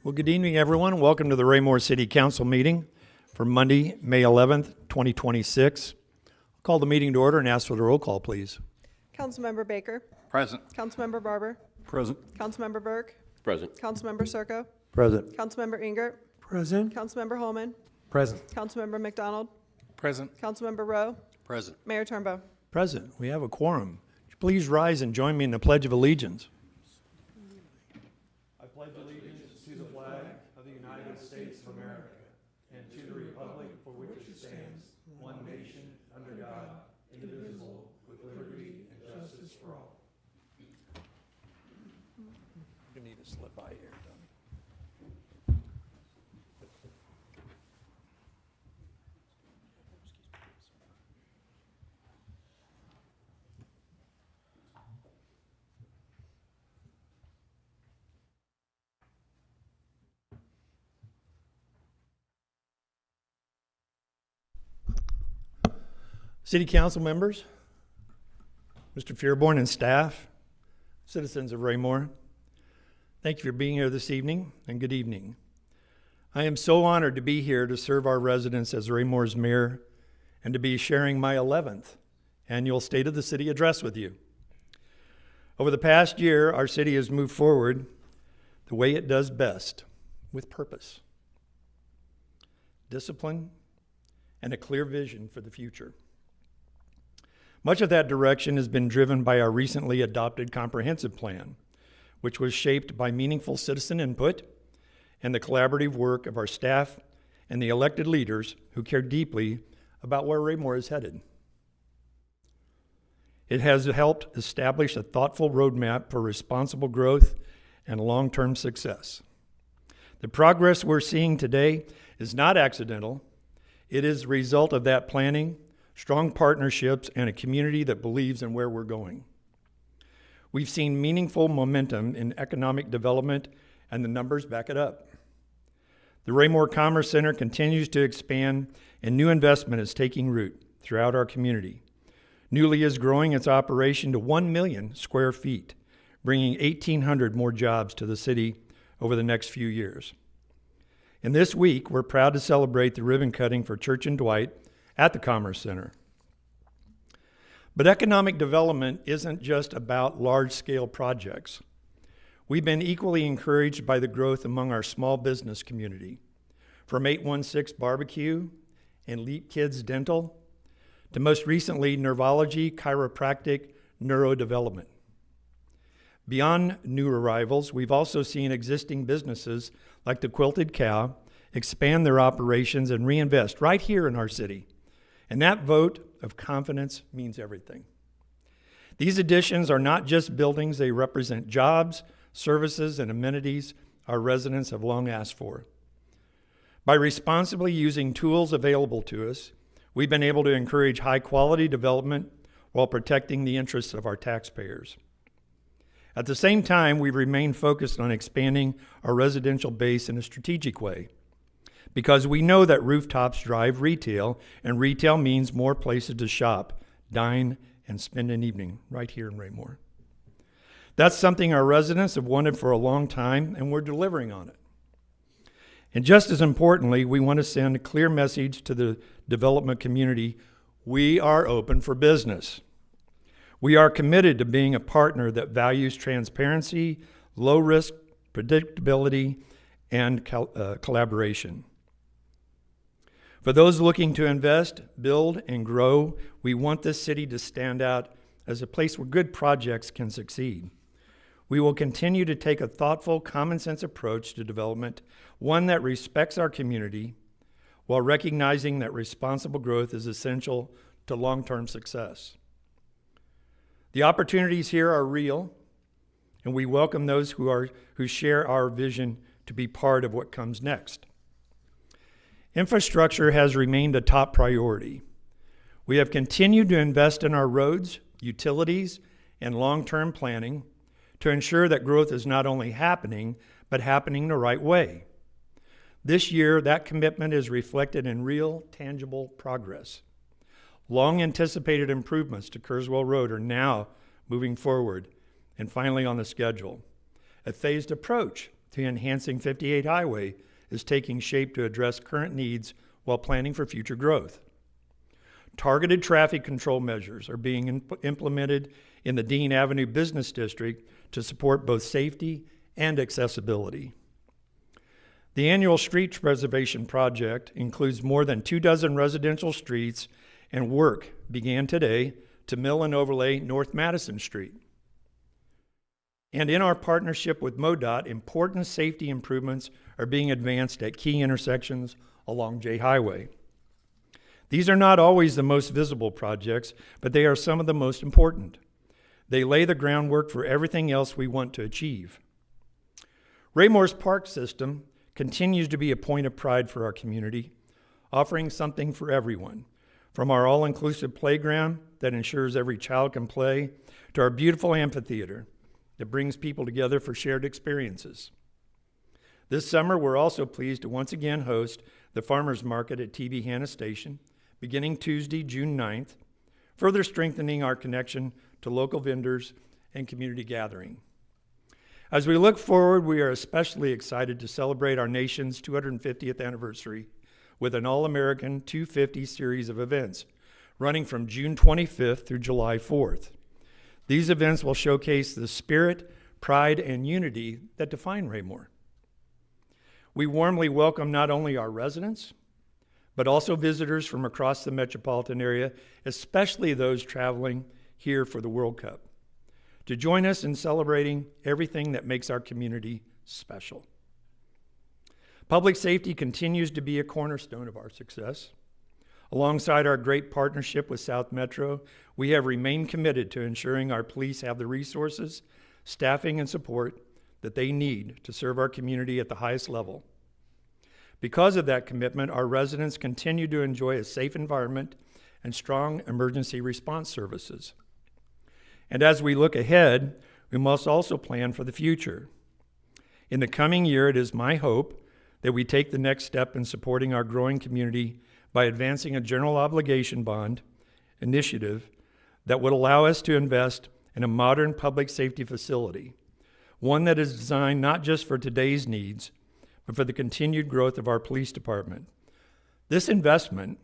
Well, good evening, everyone. Welcome to the Raymore City Council meeting for Monday, May 11th, 2026. I'll call the meeting to order and ask for the roll call, please. Councilmember Baker. Present. Councilmember Barber. Present. Councilmember Burke. Present. Councilmember Circo. Present. Councilmember Ingert. Present. Councilmember Holman. Present. Councilmember McDonald. Present. Councilmember Rowe. Present. Mayor Turnbow. Present. We have a quorum. Would you please rise and join me in the Pledge of Allegiance? I pledge allegiance to the flag of the United States of America and to the republic for which it stands, one nation, under God, indivisible, with liberty and justice for all. You need to slip by here, Tony. City Council members, Mr. Fearborn and staff, citizens of Raymore, thank you for being here this evening, and good evening. I am so honored to be here to serve our residents as Raymore's mayor and to be sharing my 11th annual State of the City address with you. Over the past year, our city has moved forward the way it does best, with purpose, discipline, and a clear vision for the future. Much of that direction has been driven by our recently adopted comprehensive plan, which was shaped by meaningful citizen input and the collaborative work of our staff and the elected leaders who care deeply about where Raymore is headed. It has helped establish a thoughtful roadmap for responsible growth and long-term success. The progress we're seeing today is not accidental. It is a result of that planning, strong partnerships, and a community that believes in where we're going. We've seen meaningful momentum in economic development, and the numbers back it up. The Raymore Commerce Center continues to expand, and new investment is taking root throughout our community. Nulia is growing its operation to 1 million square feet, bringing 1,800 more jobs to the city over the next few years. And this week, we're proud to celebrate the ribbon cutting for Church and Dwight at the Commerce Center. But economic development isn't just about large-scale projects. We've been equally encouraged by the growth among our small business community, from 816 Barbecue and Leap Kids Dental, to most recently Nervology, Chiropractic, Neurodevelopment. Beyond new arrivals, we've also seen existing businesses like the Quilted Cow expand their operations and reinvest right here in our city. And that vote of confidence means everything. These additions are not just buildings, they represent jobs, services, and amenities our residents have long asked for. By responsibly using tools available to us, we've been able to encourage high-quality development while protecting the interests of our taxpayers. At the same time, we've remained focused on expanding our residential base in a strategic way, because we know that rooftops drive retail, and retail means more places to shop, dine, and spend an evening right here in Raymore. That's something our residents have wanted for a long time, and we're delivering on it. And just as importantly, we want to send a clear message to the development community: we are open for business. We are committed to being a partner that values transparency, low risk, predictability, and collaboration. For those looking to invest, build, and grow, we want this city to stand out as a place where good projects can succeed. We will continue to take a thoughtful, common-sense approach to development, one that respects our community, while recognizing that responsible growth is essential to long-term success. The opportunities here are real, and we welcome those who share our vision to be part of what comes next. Infrastructure has remained a top priority. We have continued to invest in our roads, utilities, and long-term planning to ensure that growth is not only happening, but happening the right way. This year, that commitment is reflected in real, tangible progress. Long-anticipated improvements to Kerswell Road are now moving forward and finally on the schedule. A phased approach to enhancing 58 Highway is taking shape to address current needs while planning for future growth. Targeted traffic control measures are being implemented in the Dean Avenue Business District to support both safety and accessibility. The annual street preservation project includes more than 24 residential streets, and work began today to mill and overlay North Madison Street. And in our partnership with MoDOT, important safety improvements are being advanced at key intersections along J Highway. These are not always the most visible projects, but they are some of the most important. They lay the groundwork for everything else we want to achieve. Raymore's park system continues to be a point of pride for our community, offering something for everyone, from our all-inclusive playground that ensures every child can play, to our beautiful amphitheater that brings people together for shared experiences. This summer, we're also pleased to once again host the Farmers Market at TB Hanna Station, beginning Tuesday, June 9th, further strengthening our connection to local vendors and community gathering. As we look forward, we are especially excited to celebrate our nation's 250th anniversary with an All-American 250 series of events, running from June 25th through July 4th. These events will showcase the spirit, pride, and unity that define Raymore. We warmly welcome not only our residents, but also visitors from across the metropolitan area, especially those traveling here for the World Cup, to join us in celebrating everything that makes our community special. Public safety continues to be a cornerstone of our success. Alongside our great partnership with South Metro, we have remained committed to ensuring our police have the resources, staffing, and support that they need to serve our community at the highest level. Because of that commitment, our residents continue to enjoy a safe environment and strong emergency response services. And as we look ahead, we must also plan for the future. In the coming year, it is my hope that we take the next step in supporting our growing community by advancing a general obligation bond initiative that would allow us to invest in a modern public safety facility, one that is designed not just for today's needs, but for the continued growth of our police department. This investment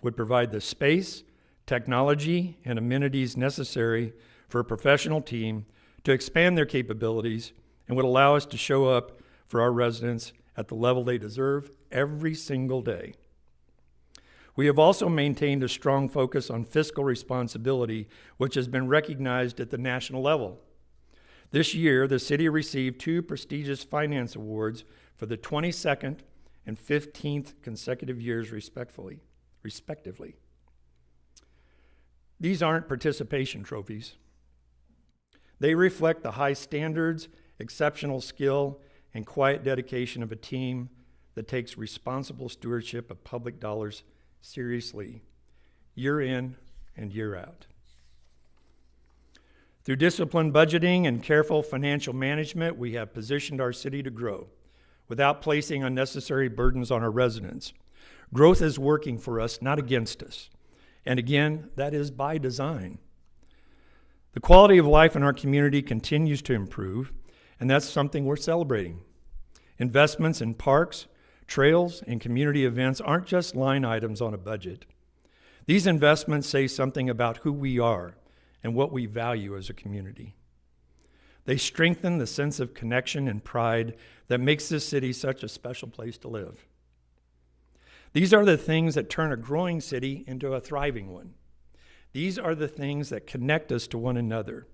would provide the space, technology, and amenities necessary for a professional team to expand their capabilities and would allow us to show up for our residents at the level they deserve every single day. We have also maintained a strong focus on fiscal responsibility, which has been recognized at the national level. This year, the city received 2 prestigious finance awards for the 22nd and 15th consecutive years, respectively. These aren't participation trophies. They reflect the high standards, exceptional skill, and quiet dedication of a team that takes responsible stewardship of public dollars seriously, year in and year out. Through disciplined budgeting and careful financial management, we have positioned our city to grow without placing unnecessary burdens on our residents. Growth is working for us, not against us. And again, that is by design. The quality of life in our community continues to improve, and that's something we're celebrating. Investments in parks, trails, and community events aren't just line items on a budget. These investments say something about who we are and what we value as a community. They strengthen the sense of connection and pride that makes this city such a special place to live. These are the things that turn a growing city into a thriving one. These are the things that connect us to one another,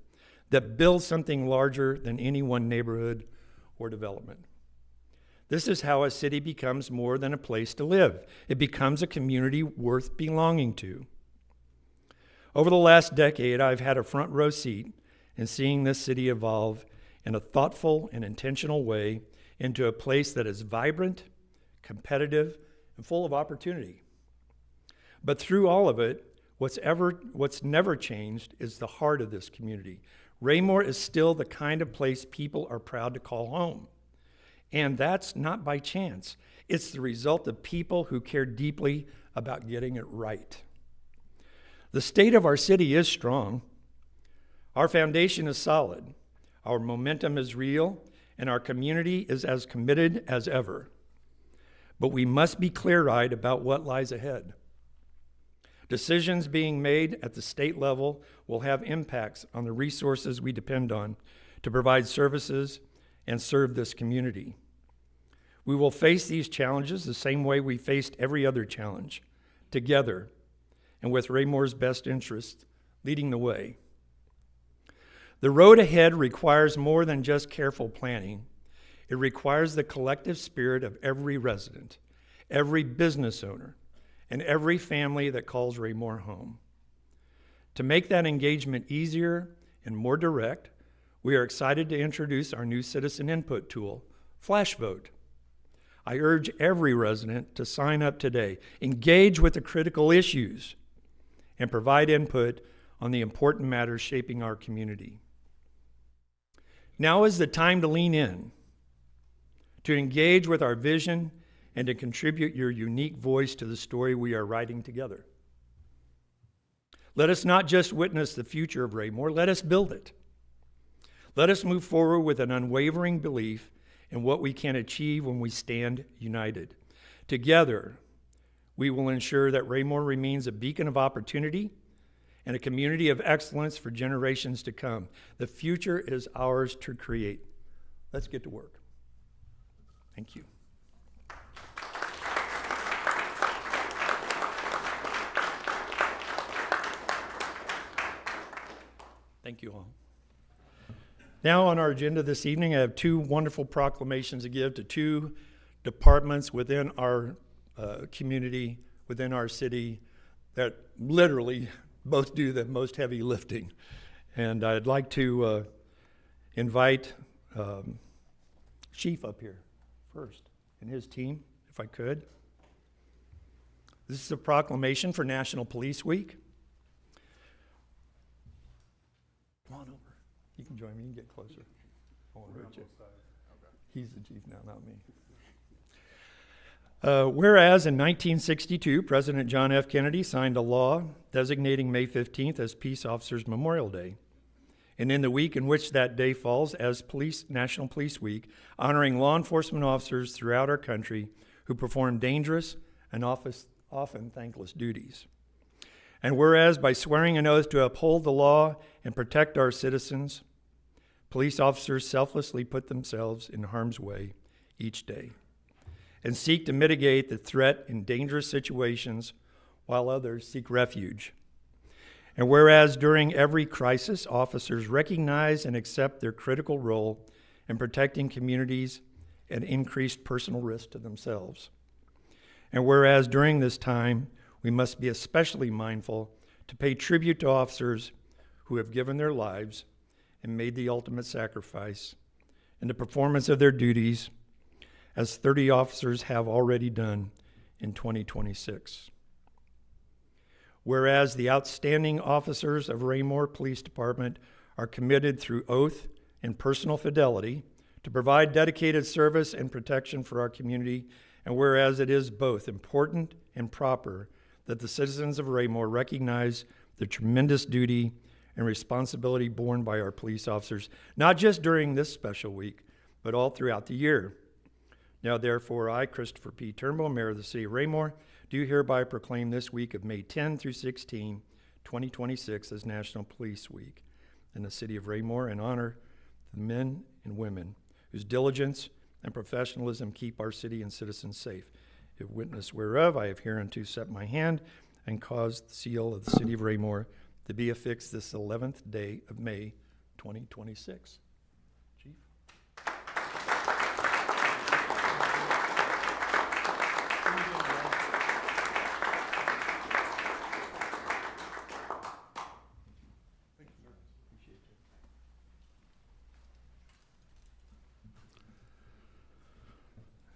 that build something larger than any one neighborhood or development. This is how a city becomes more than a place to live. It becomes a community worth belonging to. Over the last decade, I've had a front row seat in seeing this city evolve in a thoughtful and intentional way into a place that is vibrant, competitive, and full of opportunity. But through all of it, what's never changed is the heart of this community. Raymore is still the kind of place people are proud to call home. And that's not by chance. It's the result of people who care deeply about getting it right. The state of our city is strong. Our foundation is solid. Our momentum is real, and our community is as committed as ever. But we must be clear-eyed about what lies ahead. Decisions being made at the state level will have impacts on the resources we depend on to provide services and serve this community. We will face these challenges the same way we faced every other challenge, together, and with Raymore's best interests leading the way. The road ahead requires more than just careful planning. It requires the collective spirit of every resident, every business owner, and every family that calls Raymore home. To make that engagement easier and more direct, we are excited to introduce our new citizen input tool, FlashVote. I urge every resident to sign up today, engage with the critical issues, and provide input on the important matters shaping our community. Now is the time to lean in, to engage with our vision, and to contribute your unique voice to the story we are writing together. Let us not just witness the future of Raymore, let us build it. Let us move forward with an unwavering belief in what we can achieve when we stand united. Together, we will ensure that Raymore remains a beacon of opportunity and a community of excellence for generations to come. The future is ours to create. Let's get to work. Thank you. Thank you all. Now on our agenda this evening, I have two wonderful proclamations to give to two departments within our community, within our city, that literally both do the most heavy lifting. And I'd like to invite Chief up here first and his team, if I could. This is a proclamation for National Police Week. Come on over. You can join me. You can get closer. I won't hurt you. He's the chief now, not me. Whereas in 1962, President John F. Kennedy signed a law designating May 15th as Peace Officers Memorial Day. And in the week in which that day falls as National Police Week, honoring law enforcement officers throughout our country who perform dangerous and often thankless duties. And whereas by swearing an oath to uphold the law and protect our citizens, police officers selflessly put themselves in harm's way each day and seek to mitigate the threat in dangerous situations while others seek refuge. And whereas during every crisis, officers recognize and accept their critical role in protecting communities at increased personal risk to themselves. And whereas during this time, we must be especially mindful to pay tribute to officers who have given their lives and made the ultimate sacrifice in the performance of their duties, as 30 officers have already done in 2026. Whereas the outstanding officers of Raymore Police Department are committed through oath and personal fidelity to provide dedicated service and protection for our community, and whereas it is both important and proper that the citizens of Raymore recognize the tremendous duty and responsibility borne by our police officers, not just during this special week, but all throughout the year. Now, therefore, I, Christopher P. Turnbull, Mayor of the City of Raymore, do hereby proclaim this week of May 10 through 16, 2026 as National Police Week in the City of Raymore in honor of the men and women whose diligence and professionalism keep our city and citizens safe. If witness whereof, I have hereunto set my hand and caused the seal of the City of Raymore to be affixed this 11th day of May, 2026. Chief.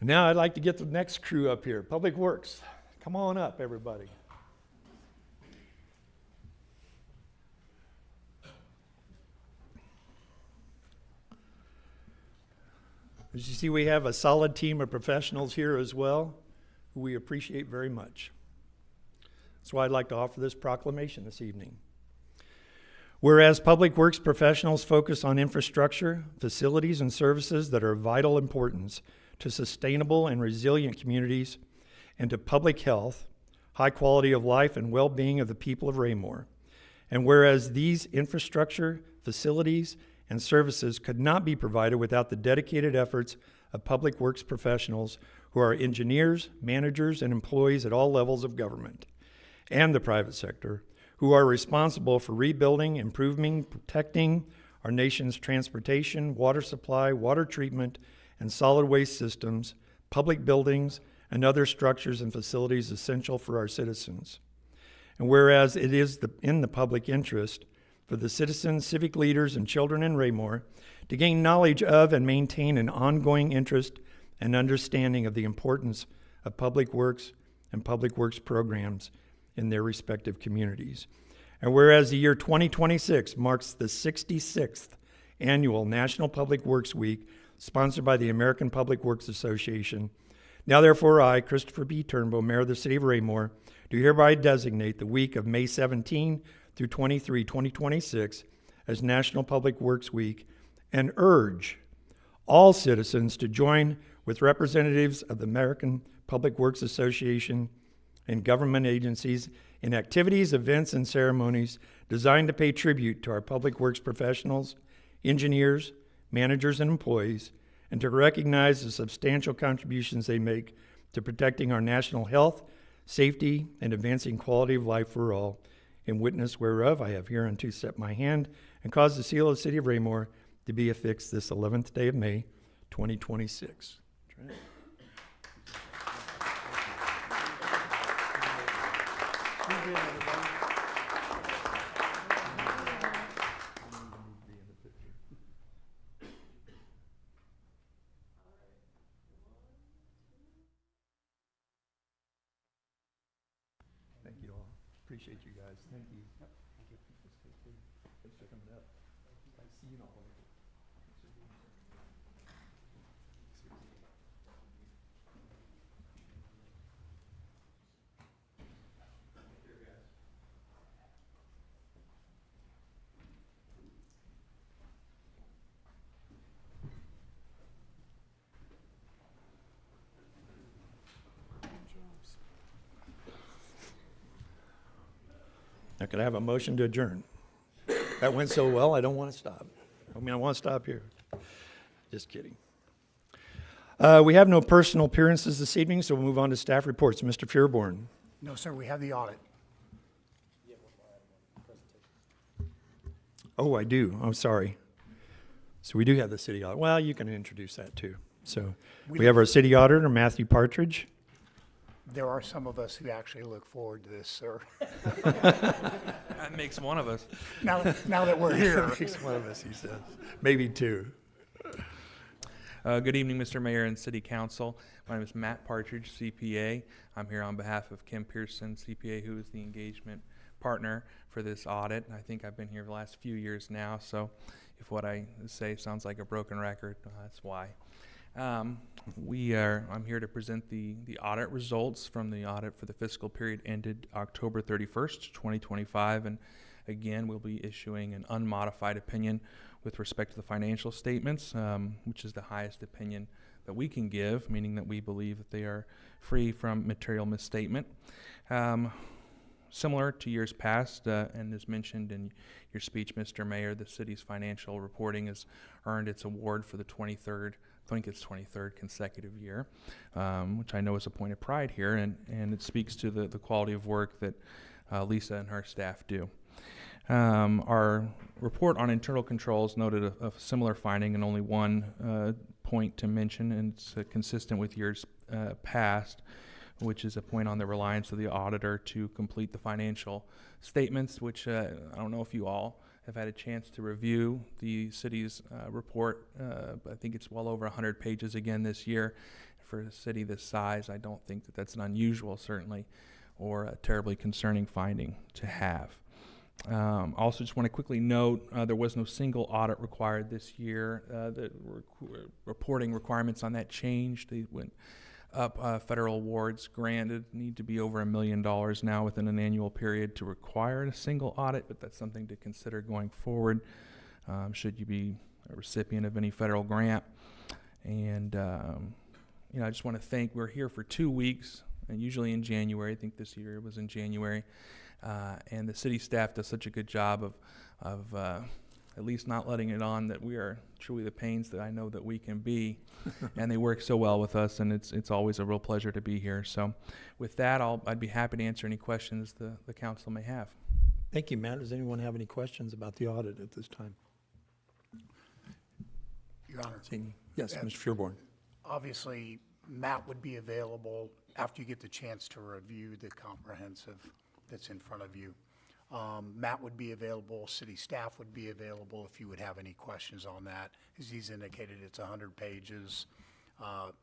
Now I'd like to get the next crew up here. Public Works, come on up, everybody. As you see, we have a solid team of professionals here as well, who we appreciate very much. That's why I'd like to offer this proclamation this evening. Whereas public works professionals focus on infrastructure, facilities, and services that are of vital importance to sustainable and resilient communities and to public health, high quality of life, and well-being of the people of Raymore. And whereas these infrastructure, facilities, and services could not be provided without the dedicated efforts of public works professionals who are engineers, managers, and employees at all levels of government and the private sector, who are responsible for rebuilding, improving, protecting our nation's transportation, water supply, water treatment, and solid waste systems, public buildings, and other structures and facilities essential for our citizens. And whereas it is in the public interest for the citizens, civic leaders, and children in Raymore to gain knowledge of and maintain an ongoing interest and understanding of the importance of public works and public works programs in their respective communities. And whereas the year 2026 marks the 66th annual National Public Works Week sponsored by the American Public Works Association, now therefore I, Christopher B. Turnbow, Mayor of the City of Raymore, do hereby designate the week of May 17 through 23, 2026 as National Public Works Week and urge all citizens to join with representatives of the American Public Works Association and government agencies in activities, events, and ceremonies designed to pay tribute to our public works professionals, engineers, managers, and employees, and to recognize the substantial contributions they make to protecting our national health, safety, and advancing quality of life for all, in witness whereof I have hereunto set my hand and caused the seal of the City of Raymore to be affixed this 11th day of May, 2026. Thank you all. Appreciate you guys. Thank you. Thanks for coming up. I see you all. Now, could I have a motion to adjourn? That went so well, I don't want to stop. I want to stop here. Just kidding. We have no personal appearances this evening, so we'll move on to staff reports. Mr. Fearborn. No, sir, we have the audit. Oh, I do. I'm sorry. So we do have the city auditor. Well, you can introduce that too. So we have our city auditor, Matthew Partridge. There are some of us who actually look forward to this, sir. That makes one of us. Now that we're here. He's one of us, he says. Maybe two. Good evening, Mr. Mayor and City Council. My name is Matt Partridge, CPA. I'm here on behalf of Kim Pearson, CPA, who is the engagement partner for this audit. I think I've been here the last few years now, so if what I say sounds like a broken record, that's why. I'm here to present the audit results from the audit for the fiscal period ended October 31st, 2025. And again, we'll be issuing an unmodified opinion with respect to the financial statements, which is the highest opinion that we can give, meaning that we believe that they are free from material misstatement. Similar to years past, and as mentioned in your speech, Mr. Mayor, the city's financial reporting has earned its award for the 23rd consecutive year, which I know is a point of pride here, and it speaks to the quality of work that Lisa and her staff do. Our report on internal controls noted a similar finding and only one point to mention, and it's consistent with years past, which is a point on the reliance of the auditor to complete the financial statements, which I don't know if you all have had a chance to review the city's report, but I think it's well over 100 pages again this year. For a city this size, I don't think that that's an unusual, certainly, or a terribly concerning finding to have. Also, just want to quickly note there was no single audit required this year. The reporting requirements on that changed. They went federal awards granted need to be over $1 million now within an annual period to require a single audit, but that's something to consider going forward, should you be a recipient of any federal grant. And, I just want to thank, we're here for 2 weeks, and usually in January. I think this year it was in January. And the city staff does such a good job of at least not letting it on that we are truly the pains that I know that we can be. And they work so well with us, and it's always a real pleasure to be here. So with that, I'd be happy to answer any questions the council may have. Thank you, Matt. Does anyone have any questions about the audit at this time? Your Honor, Yes, Yeah. Mr. Fearborn. obviously, Matt would be available after you get the chance to review the comprehensive that's in front of you. Matt would be available, city staff would be available if you would have any questions on that. As he's indicated, it's 100 pages.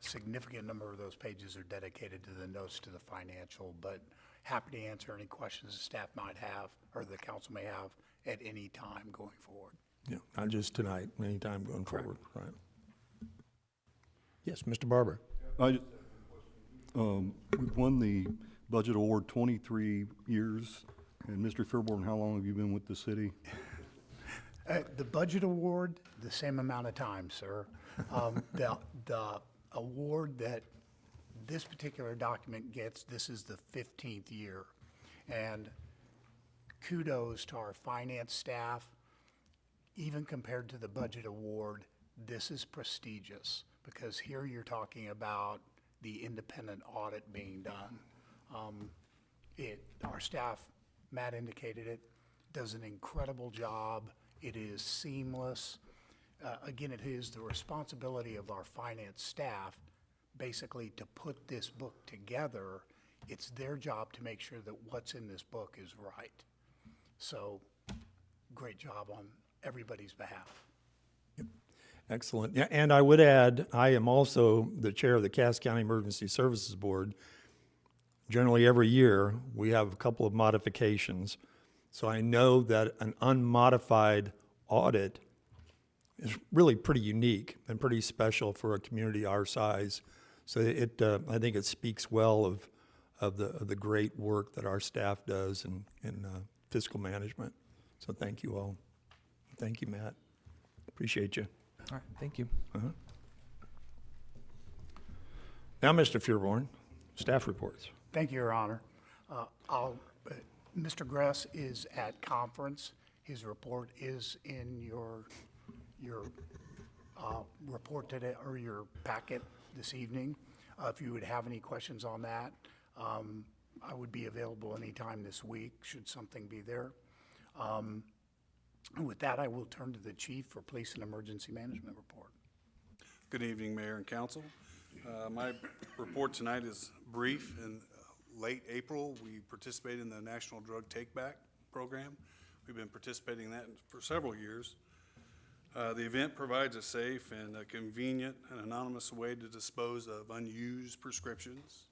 Significant number of those pages are dedicated to the notes to the financial, but happy to answer any questions the staff might have or the council may have at any time going forward. Yeah, not just tonight, anytime going forward, right? Yes, Mr. Barber. We've won the budget award 23 years. And Mr. Fairborn, how long have you been with the city? The budget award, the same amount of time, sir. The award that this particular document gets, this is the 15th year. And kudos to our finance staff. Even compared to the budget award, this is prestigious because here you're talking about the independent audit being done. Our staff, Matt indicated it, does an incredible job. It is seamless. Again, it is the responsibility of our finance staff basically to put this book together. It's their job to make sure that what's in this book is right. So, great job on everybody's behalf. Excellent. Yeah, and I would add, I am also the chair of the Cass County Emergency Services Board. Generally, every year, we have a couple of modifications. So I know that an unmodified audit is really pretty unique and pretty special for a community our size. So I think it speaks well of the great work that our staff does in fiscal management. So thank you all. Thank you, Matt. Appreciate you. All right, thank you. Now, Mr. Fearborn, staff reports. Thank you, Your Honor. Mr. Gress is at conference. His report is in your report today, or your packet this evening. If you would have any questions on that, I would be available anytime this week, should something be there. With that, I will turn to the chief for police and emergency management report. Good evening, Mayor and Council. My report tonight is brief. In late April, we participated in the National Drug Take Back Program. We've been participating in that for several years. The event provides a safe and a convenient and anonymous way to dispose of unused prescriptions.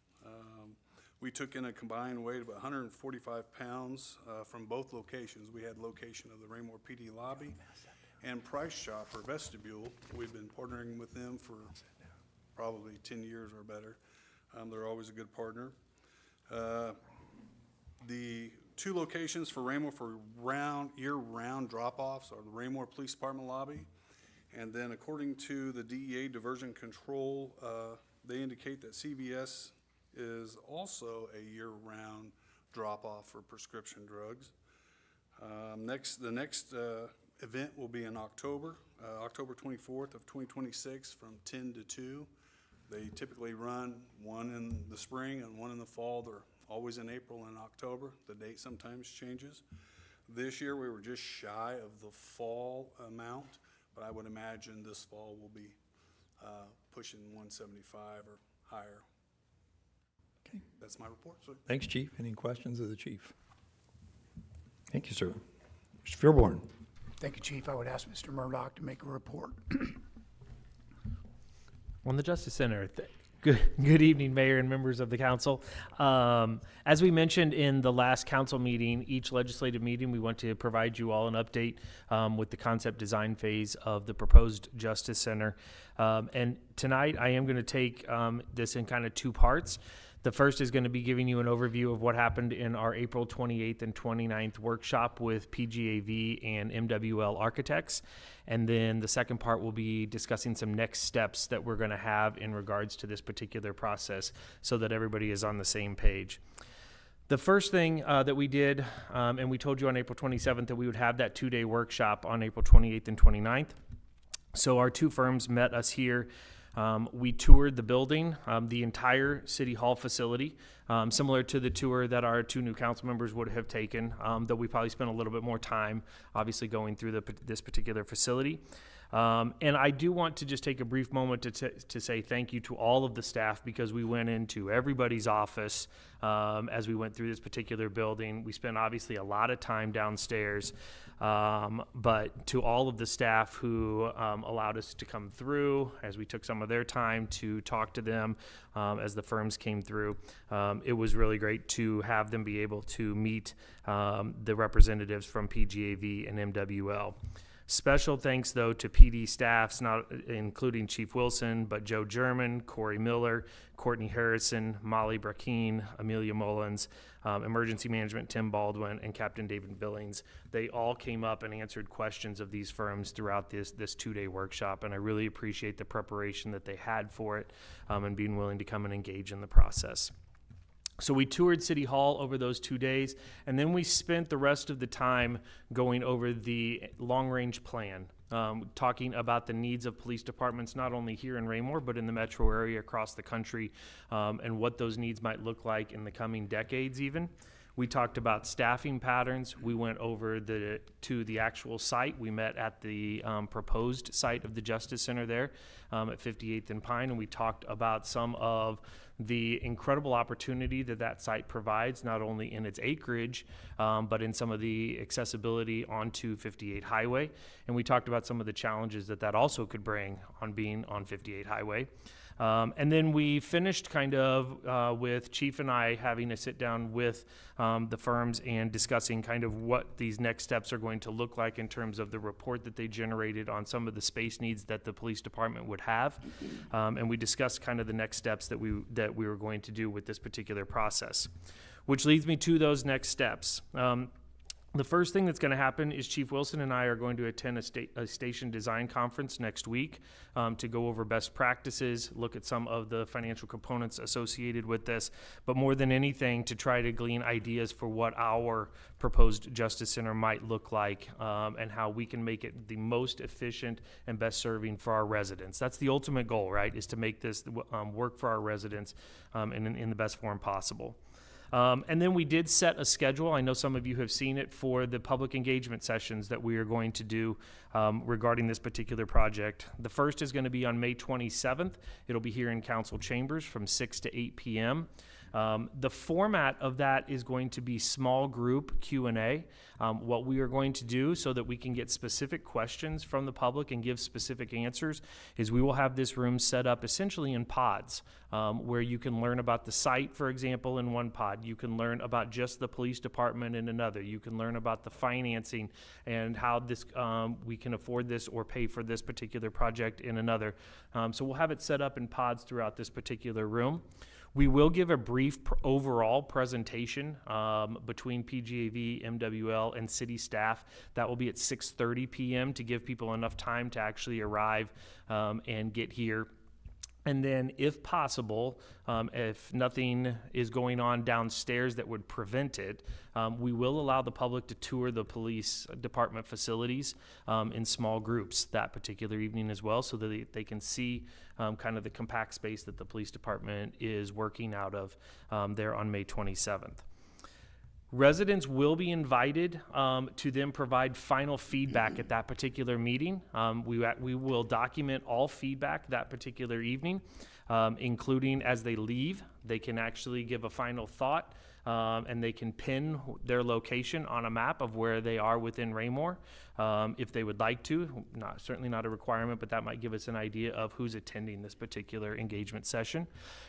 We took in a combined weight of 145 pounds from both locations. We had location of the Raymore PD lobby and Price Chopper Vestibule. We've been partnering with them for probably 10 years or better. They're always a good partner. The two locations for Raymore for year-round drop-offs are the Raymore Police Department lobby, and then according to the DEA Diversion Control, they indicate that CVS is also a year-round drop-off for prescription drugs. The next event will be in October, October 24th of 2026 from 10 to 2. They typically run one in the spring and one in the fall. They're always in April and October. The date sometimes changes. This year we were just shy of the fall amount, but I would imagine this fall will be pushing 175 or higher. Okay. That's my report, sir. Thanks, Chief. Any questions of the chief? Thank you, sir. Mr. Fearborn. Thank you, Chief. I would ask Mr. Murdoch to make a report. On the Justice Center, Good evening, Mayor and members of the council. As we mentioned in the last council meeting, each legislative meeting, we want to provide you all an update with the concept design phase of the proposed Justice Center. And tonight, I am going to take this in kind of two parts. The first is going to be giving you an overview of what happened in our April 28th and 29th workshop with PGAV and MWL Architects. And then the second part will be discussing some next steps that we're going to have in regards to this particular process so that everybody is on the same page. The first thing that we did, and we told you on April 27th that we would have that two-day workshop on April 28th and 29th. So our two firms met us here. We toured the building, the entire City Hall facility, similar to the tour that our two new council members would have taken, though we probably spent a little bit more time, obviously, going through this particular facility. And I do want to just take a brief moment to say thank you to all of the staff, because we went into everybody's office as we went through this particular building. We spent obviously a lot of time downstairs, but to all of the staff who allowed us to come through as we took some of their time to talk to them as the firms came through, it was really great to have them be able to meet the representatives from PGAV and MWL. Special thanks, though, to PD staffs, not including Chief Wilson, but Joe German, Corey Miller, Courtney Harrison, Molly Brackeen, Amelia Mullins, Emergency Management Tim Baldwin, and Captain David Billings. They all came up and answered questions of these firms throughout this two-day workshop, and I really appreciate the preparation that they had for it and being willing to come and engage in the process. So we toured City Hall over those 2 days, and then we spent the rest of the time going over the long-range plan, talking about the needs of police departments, not only here in Raymore, but in the metro area across the country, and what those needs might look like in the coming decades even. We talked about staffing patterns. We went over to the actual site. We met at the proposed site of the Justice Center there at 58th and Pine, and we talked about some of the incredible opportunity that site provides, not only in its acreage, but in some of the accessibility onto 58 Highway. And we talked about some of the challenges that also could bring on being on 58 Highway. And then we finished kind of with Chief and I having a sit down with the firms and discussing kind of what these next steps are going to look like in terms of the report that they generated on some of the space needs that the police department would have. And we discussed kind of the next steps that we were going to do with this particular process, which leads me to those next steps. The first thing that's going to happen is Chief Wilson and I are going to attend a station design conference next week to go over best practices, look at some of the financial components associated with this, but more than anything to try to glean ideas for what our proposed Justice Center might look like and how we can make it the most efficient and best serving for our residents. That's the ultimate goal, right, is to make this work for our residents in the best form possible. And then we did set a schedule. I know some of you have seen it for the public engagement sessions that we are going to do regarding this particular project. The first is going to be on May 27th. It'll be here in council chambers from 6 to 8 p.m. The format of that is going to be small group Q&A. What we are going to do so that we can get specific questions from the public and give specific answers is we will have this room set up essentially in pods where you can learn about the site, for example, in one pod. You can learn about just the police department in another. You can learn about the financing and how this we can afford this or pay for this particular project in another. So we'll have it set up in pods throughout this particular room. We will give a brief overall presentation between PGAV, MWL, and city staff. That will be at 6:30 p.m. to give people enough time to actually arrive and get here. And then, if possible, if nothing is going on downstairs that would prevent it, we will allow the public to tour the police department facilities in small groups that particular evening as well, so that they can see kind of the compact space that the police department is working out of there on May 27th. Residents will be invited to then provide final feedback at that particular meeting. We will document all feedback that particular evening, including as they leave. They can actually give a final thought and they can pin their location on a map of where they are within Raymore, if they would like to. Certainly not a requirement, but that might give us an idea of who's attending this particular engagement session.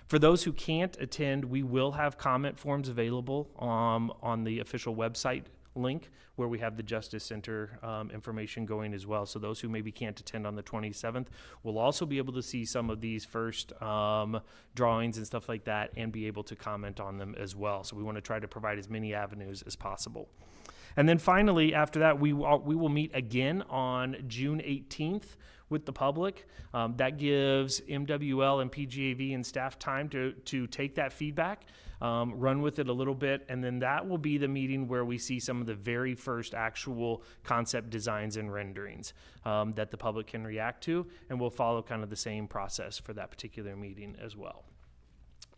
For those who can't attend, we will have comment forms available on the official website link where we have the Justice Center information going as well. So those who maybe can't attend on the 27th will also be able to see some of these first drawings and stuff like that and be able to comment on them as well. So we want to try to provide as many avenues as possible. And then finally, after that, we will meet again on June 18th with the public. That gives MWL and PGAV and staff time to take that feedback, run with it a little bit, and then that will be the meeting where we see some of the very first actual concept designs and renderings that the public can react to, and we'll follow kind of the same process for that particular meeting as well.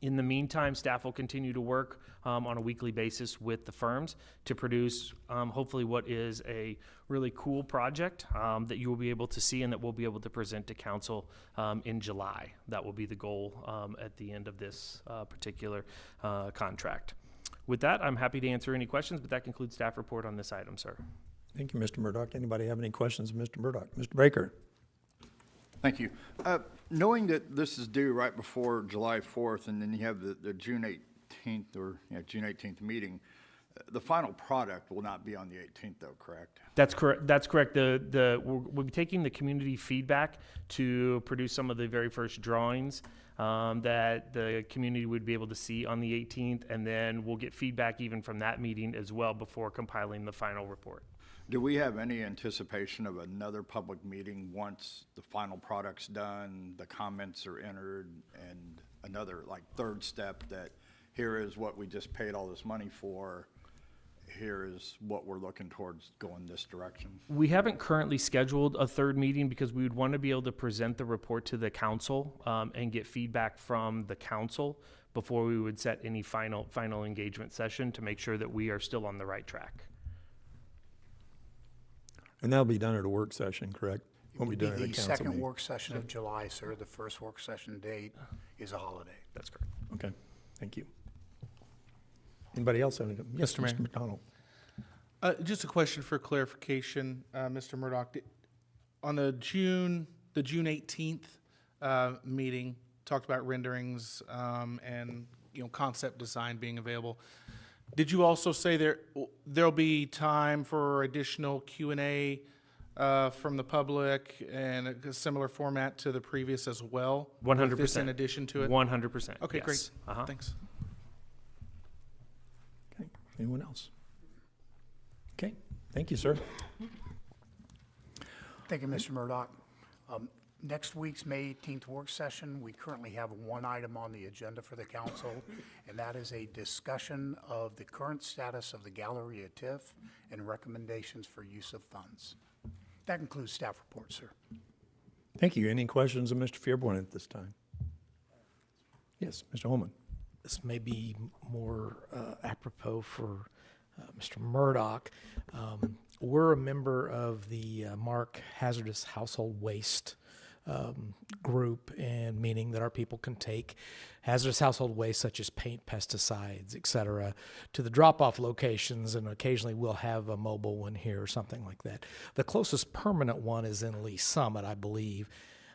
In the meantime, staff will continue to work on a weekly basis with the firms to produce hopefully what is a really cool project that you will be able to see and that we'll be able to present to council in July. That will be the goal at the end of this particular contract. With that, I'm happy to answer any questions, but that concludes staff report on this item, sir. Thank you, Mr. Murdock. Anybody have any questions of Mr. Murdock? Mr. Baker? Thank you. Knowing that this is due right before July 4th, and then you have the June 18th or June 18th meeting, the final product will not be on the 18th, though, correct? That's correct. That's correct. We'll be taking the community feedback to produce some of the very first drawings that the community would be able to see on the 18th, and then we'll get feedback even from that meeting as well before compiling the final report. Do we have any anticipation of another public meeting once the final product's done, the comments are entered, and another like third step that here is what we just paid all this money for, here is what we're looking towards going this direction? We haven't currently scheduled a third meeting because we would want to be able to present the report to the council and get feedback from the council before we would set any final engagement session to make sure that we are still on the right track. And that'll be done at a work session, correct? Won't be Be done at a the council second meeting. work session of July, sir. The first work session date is a holiday. That's correct. Okay, thank you. Anybody else? Have any- Yes, Mr. Mayor. Mr. McDonald. Just a question for clarification, Mr. Murdock. On the June 18th meeting, talked about renderings and concept design being available. Did you also say there'll be time for additional Q&A from the public and a similar format to the previous as well? 100%. With this in addition to it? 100%. Okay, yes. great. Uh-huh. Thanks. Okay, anyone else? Okay, thank you, sir. Thank you, Mr. Murdock. Next week's May 18th work session, we currently have one item on the agenda for the council, and that is a discussion of the current status of the Galleria TIF and recommendations for use of funds. That concludes staff report, sir. Thank you. Any questions of Mr. Fearborn at this time? Yes, Mr. Holman. This may be more apropos for Mr. Murdock. We're a member of the Mark Hazardous Household Waste group, and meaning that our people can take hazardous household waste such as paint, pesticides, etc., to the drop-off locations, and occasionally we'll have a mobile one here or something like that. The closest permanent one is in Lee Summit, I believe.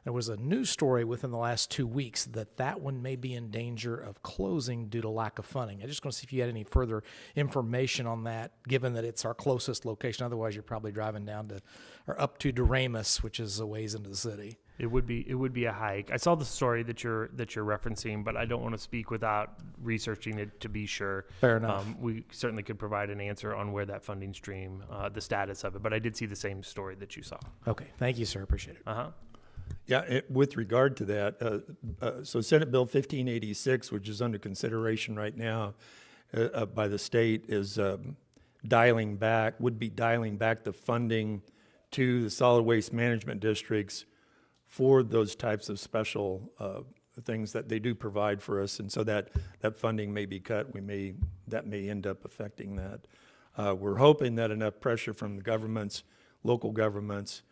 There was a news story within the last 2 weeks that one may be in danger of closing due to lack of funding. I just want to see if you had any further information on that, given that it's our closest location. Otherwise, you're probably driving down to or up to Doremus, which is a ways into the city. It would be a hike. I saw the story that you're referencing, but I don't want to speak without researching it to be sure. Fair enough. We certainly could provide an answer on where that funding stream, the status of it, but I did see the same story that you saw. Okay, thank you, sir. Appreciate it. Uh-huh. Yeah, with regard to that, so Senate Bill 1586, which is under consideration right now by the state, is would be dialing back the funding to the solid waste management districts for those types of special things that they do provide for us, and so that funding may be cut. That may end up affecting that. We're hoping that enough pressure from the governments, local governments,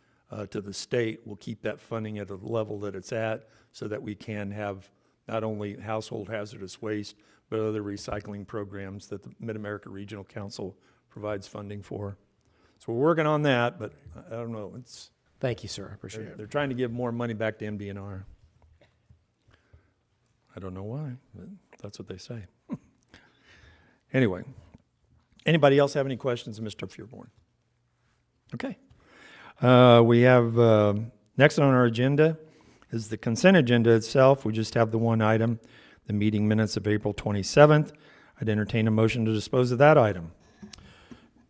to the state will keep that funding at the level that it's at, so that we can have not only household hazardous waste, but other recycling programs that the Mid-America Regional Council provides funding for. So we're working on that, but I don't know, Thank you, sir. I appreciate it. they're trying to give more money back to MDNR. I don't know why, but that's what they say. Anyway, anybody else have any questions of Mr. Fearborn? Okay. We have, next on our agenda is the consent agenda itself. We just have the one item, the meeting minutes of April 27th. I'd entertain a motion to dispose of that item.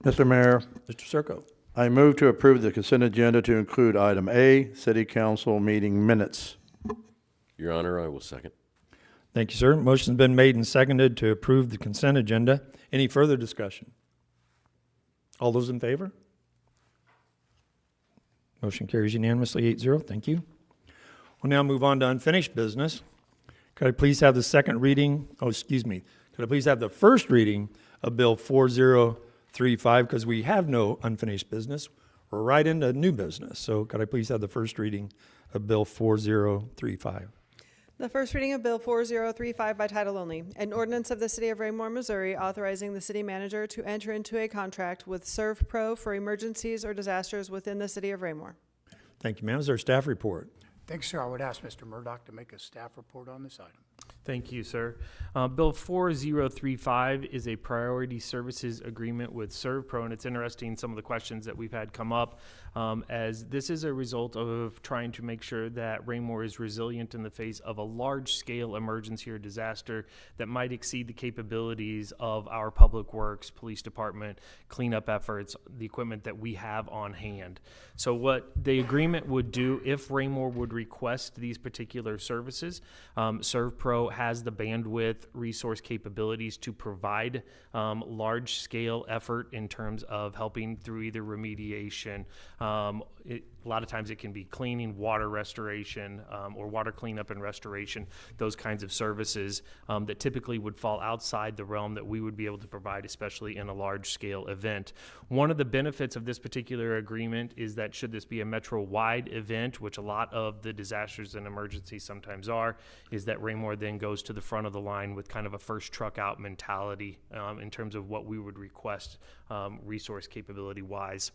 Mr. Mayor, Mr. Circo. I move to approve the consent agenda to include item A, City Council meeting minutes. Your Honor, I will second. Thank you, sir. Motion's been made and seconded to approve the consent agenda. Any further discussion? All those in favor? Motion carries unanimously, 8-0. Thank you. We'll now move on to unfinished business. Could I please have the second reading, could I please have the first reading of Bill 4035, because we have no unfinished business. We're right into new business. So could I please have the first reading of Bill 4035? The first reading of Bill 4035 by title only, an ordinance of the City of Raymore, Missouri, authorizing the city manager to enter into a contract with ServPro for emergencies or disasters within the City of Raymore. Thank you, ma'am. Is there a staff report? Thanks, sir. I would ask Mr. Murdock to make a staff report on this item. Thank you, sir. Bill 4035 is a priority services agreement with ServPro, and it's interesting some of the questions that we've had come up, as this is a result of trying to make sure that Raymore is resilient in the face of a large-scale emergency or disaster that might exceed the capabilities of our public works, police department, cleanup efforts, the equipment that we have on hand. So what the agreement would do, if Raymore would request these particular services, ServPro has the bandwidth, resource capabilities to provide large-scale effort in terms of helping through either remediation. A lot of times it can be cleaning, water restoration, or water cleanup and restoration, those kinds of services that typically would fall outside the realm that we would be able to provide, especially in a large-scale event. One of the benefits of this particular agreement is that should this be a metro-wide event, which a lot of the disasters and emergencies sometimes are, is that Raymore then goes to the front of the line with kind of a first truck out mentality in terms of what we would request resource capability-wise.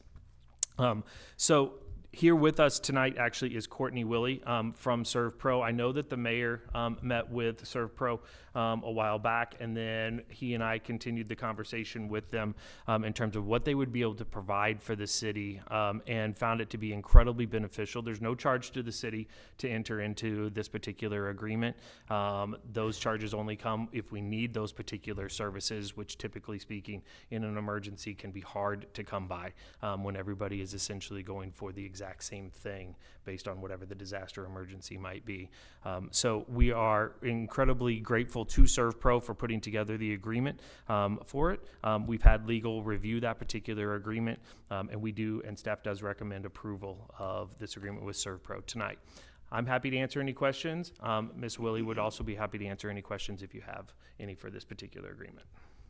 So here with us tonight actually is Courtney Willie from ServPro. I know that the mayor met with ServPro a while back, and then he and I continued the conversation with them in terms of what they would be able to provide for the city, and found it to be incredibly beneficial. There's no charge to the city to enter into this particular agreement. Those charges only come if we need those particular services, which typically speaking in an emergency can be hard to come by when everybody is essentially going for the exact same thing based on whatever the disaster emergency might be. So we are incredibly grateful to ServPro for putting together the agreement for it. We've had legal review that particular agreement, and we do, and staff does recommend approval of this agreement with ServPro tonight. I'm happy to answer any questions. Ms. Willie would also be happy to answer any questions if you have any for this particular agreement.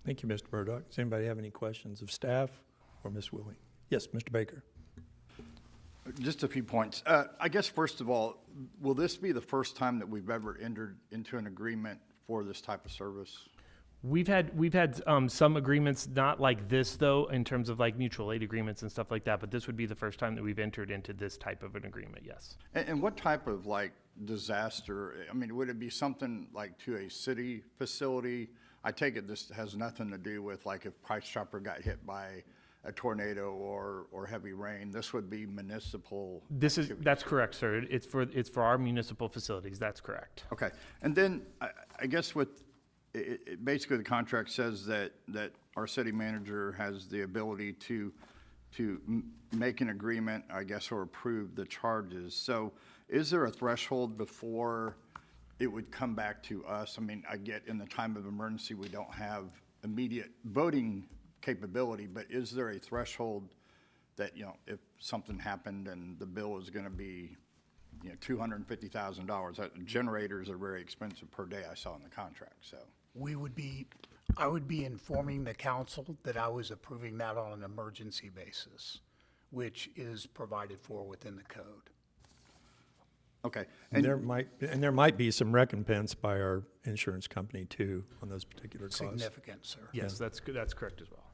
Thank you, Mr. Murdock. Does anybody have any questions of staff or Ms. Willie? Yes, Mr. Baker. Just a few points. I guess first of all, will this be the first time that we've ever entered into an agreement for this type of service? We've had some agreements, not like this though, in terms of like mutual aid agreements and stuff like that, but this would be the first time that we've entered into this type of an agreement, yes. And what type of like disaster, I mean, would it be something like to a city facility? I take it this has nothing to do with like if Price Chopper got hit by a tornado or heavy rain. This would be municipal. That's correct, sir. It's for our municipal facilities. That's correct. Okay, and then I guess with basically the contract says that our city manager has the ability to make an agreement, I guess, or approve the charges. So is there a threshold before it would come back to us? I mean, I get in the time of emergency we don't have immediate voting capability, but is there a threshold that, you know, if something happened and the bill is going to be, you know, $250,000, generators are very expensive per day, I saw in the contract, so. I would be informing the council that I was approving that on an emergency basis, which is provided for within the code. Okay. And there might be some recompense by our insurance company too on those particular costs. Significant, sir. Yes, that's correct as well.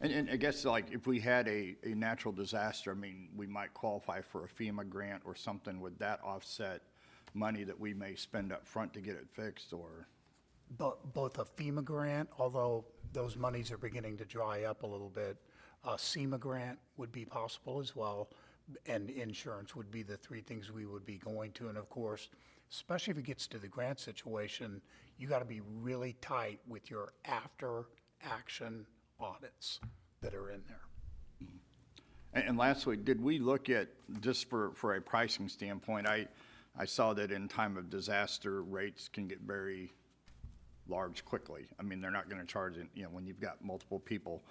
And I guess like if we had a natural disaster, I mean, we might qualify for a FEMA grant or something. Would that offset money that we may spend up front to get it fixed, or? Both a FEMA grant, although those monies are beginning to dry up a little bit, a SEMA grant would be possible as well, and insurance would be the three things we would be going to. And of course, especially if it gets to the grant situation, you got to be really tight with your after-action audits that are in there. And lastly, did we look at, just for a pricing standpoint, I saw that in time of disaster, rates can get very large quickly. I mean, they're not going to charge it, when you've got multiple people.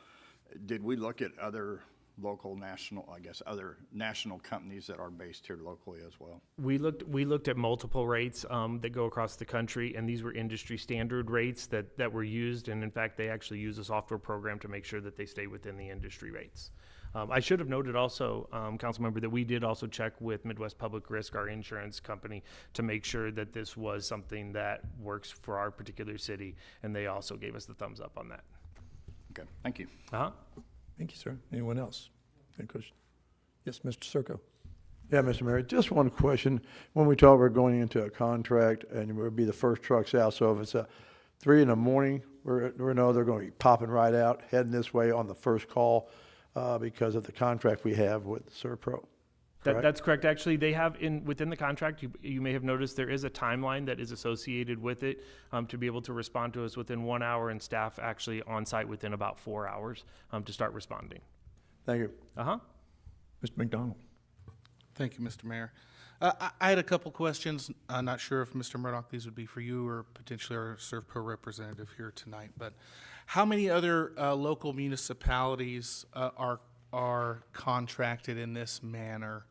Did we look at other local, national, I guess, other national companies that are based here locally as well? We looked at multiple rates that go across the country, and these were industry standard rates that were used. And in fact, they actually use a software program to make sure that they stay within the industry rates. I should have noted also, Councilmember, that we did also check with Midwest Public Risk, our insurance company, to make sure that this was something that works for our particular city, and they also gave us the thumbs up on that. Okay, thank you. Thank you, sir. Anyone else? Any question? Yes, Mr. Circo. Yeah, Mr. Mayor, just one question. When we talk, we're going into a contract and it would be the first trucks out. So if it's 3 in the morning, we know they're going to be popping right out, heading this way on the first call because of the contract we have with Servpro. That's correct. Actually, they have within the contract, you may have noticed there is a timeline that is associated with it to be able to respond to us within 1 hour, and staff actually on site within about 4 hours to start responding. Thank you. Mr. McDonald. Thank you, Mr. Mayor. I had a couple questions. I'm not sure if Mr. Murdoch, these would be for you or potentially our Servpro representative here tonight, but how many other local municipalities are contracted in this manner?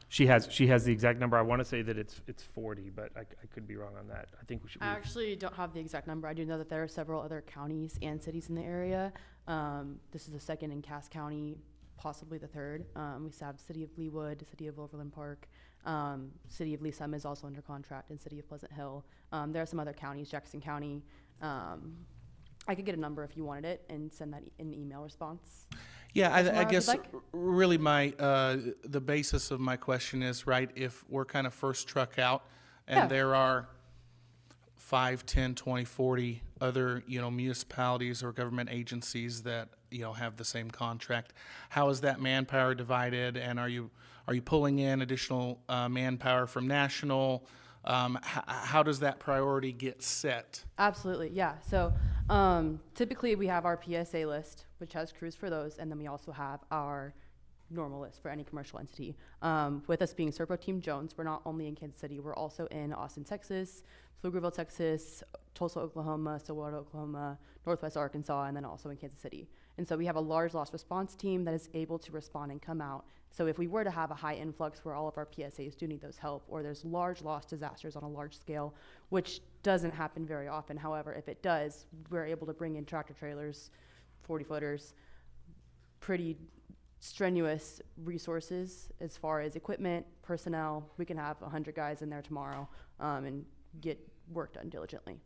She has the exact number. I want to say that it's 40, but I could be wrong on that. I think we should. I actually don't have the exact number. I do know that there are several other counties and cities in the area. This is the second in Cass County, possibly the third. We have City of Leawood, City of Overland Park, City of Lee Summit is also under contract, and City of Pleasant Hill. There are some other counties, Jackson County. I could get a number if you wanted it and send that in email response. Yeah, I Tomorrow, guess if you'd like. really the basis of my question is, right, if we're kind of first truck out and Yeah. there are 5, 10, 20, 40 other, municipalities or government agencies that, have the same contract, how is that manpower divided? And are you pulling in additional manpower from national? How does that priority get set? Absolutely, yeah. So typically we have our PSA list, which has crews for those, and then we also have our normal list for any commercial entity. With us being Servpro Team Jones, we're not only in Kansas City, we're also in Austin, Texas, Pflugerville, Texas, Tulsa, Oklahoma, Stillwater, Oklahoma, Northwest Arkansas, and then also in Kansas City. And so we have a large loss response team that is able to respond and come out. So if we were to have a high influx where all of our PSAs do need those help, or there's large loss disasters on a large scale, which doesn't happen very often. However, if it does, we're able to bring in tractor trailers, 40-footers, pretty strenuous resources as far as equipment, personnel. We can have 100 guys in there tomorrow and get work done diligently.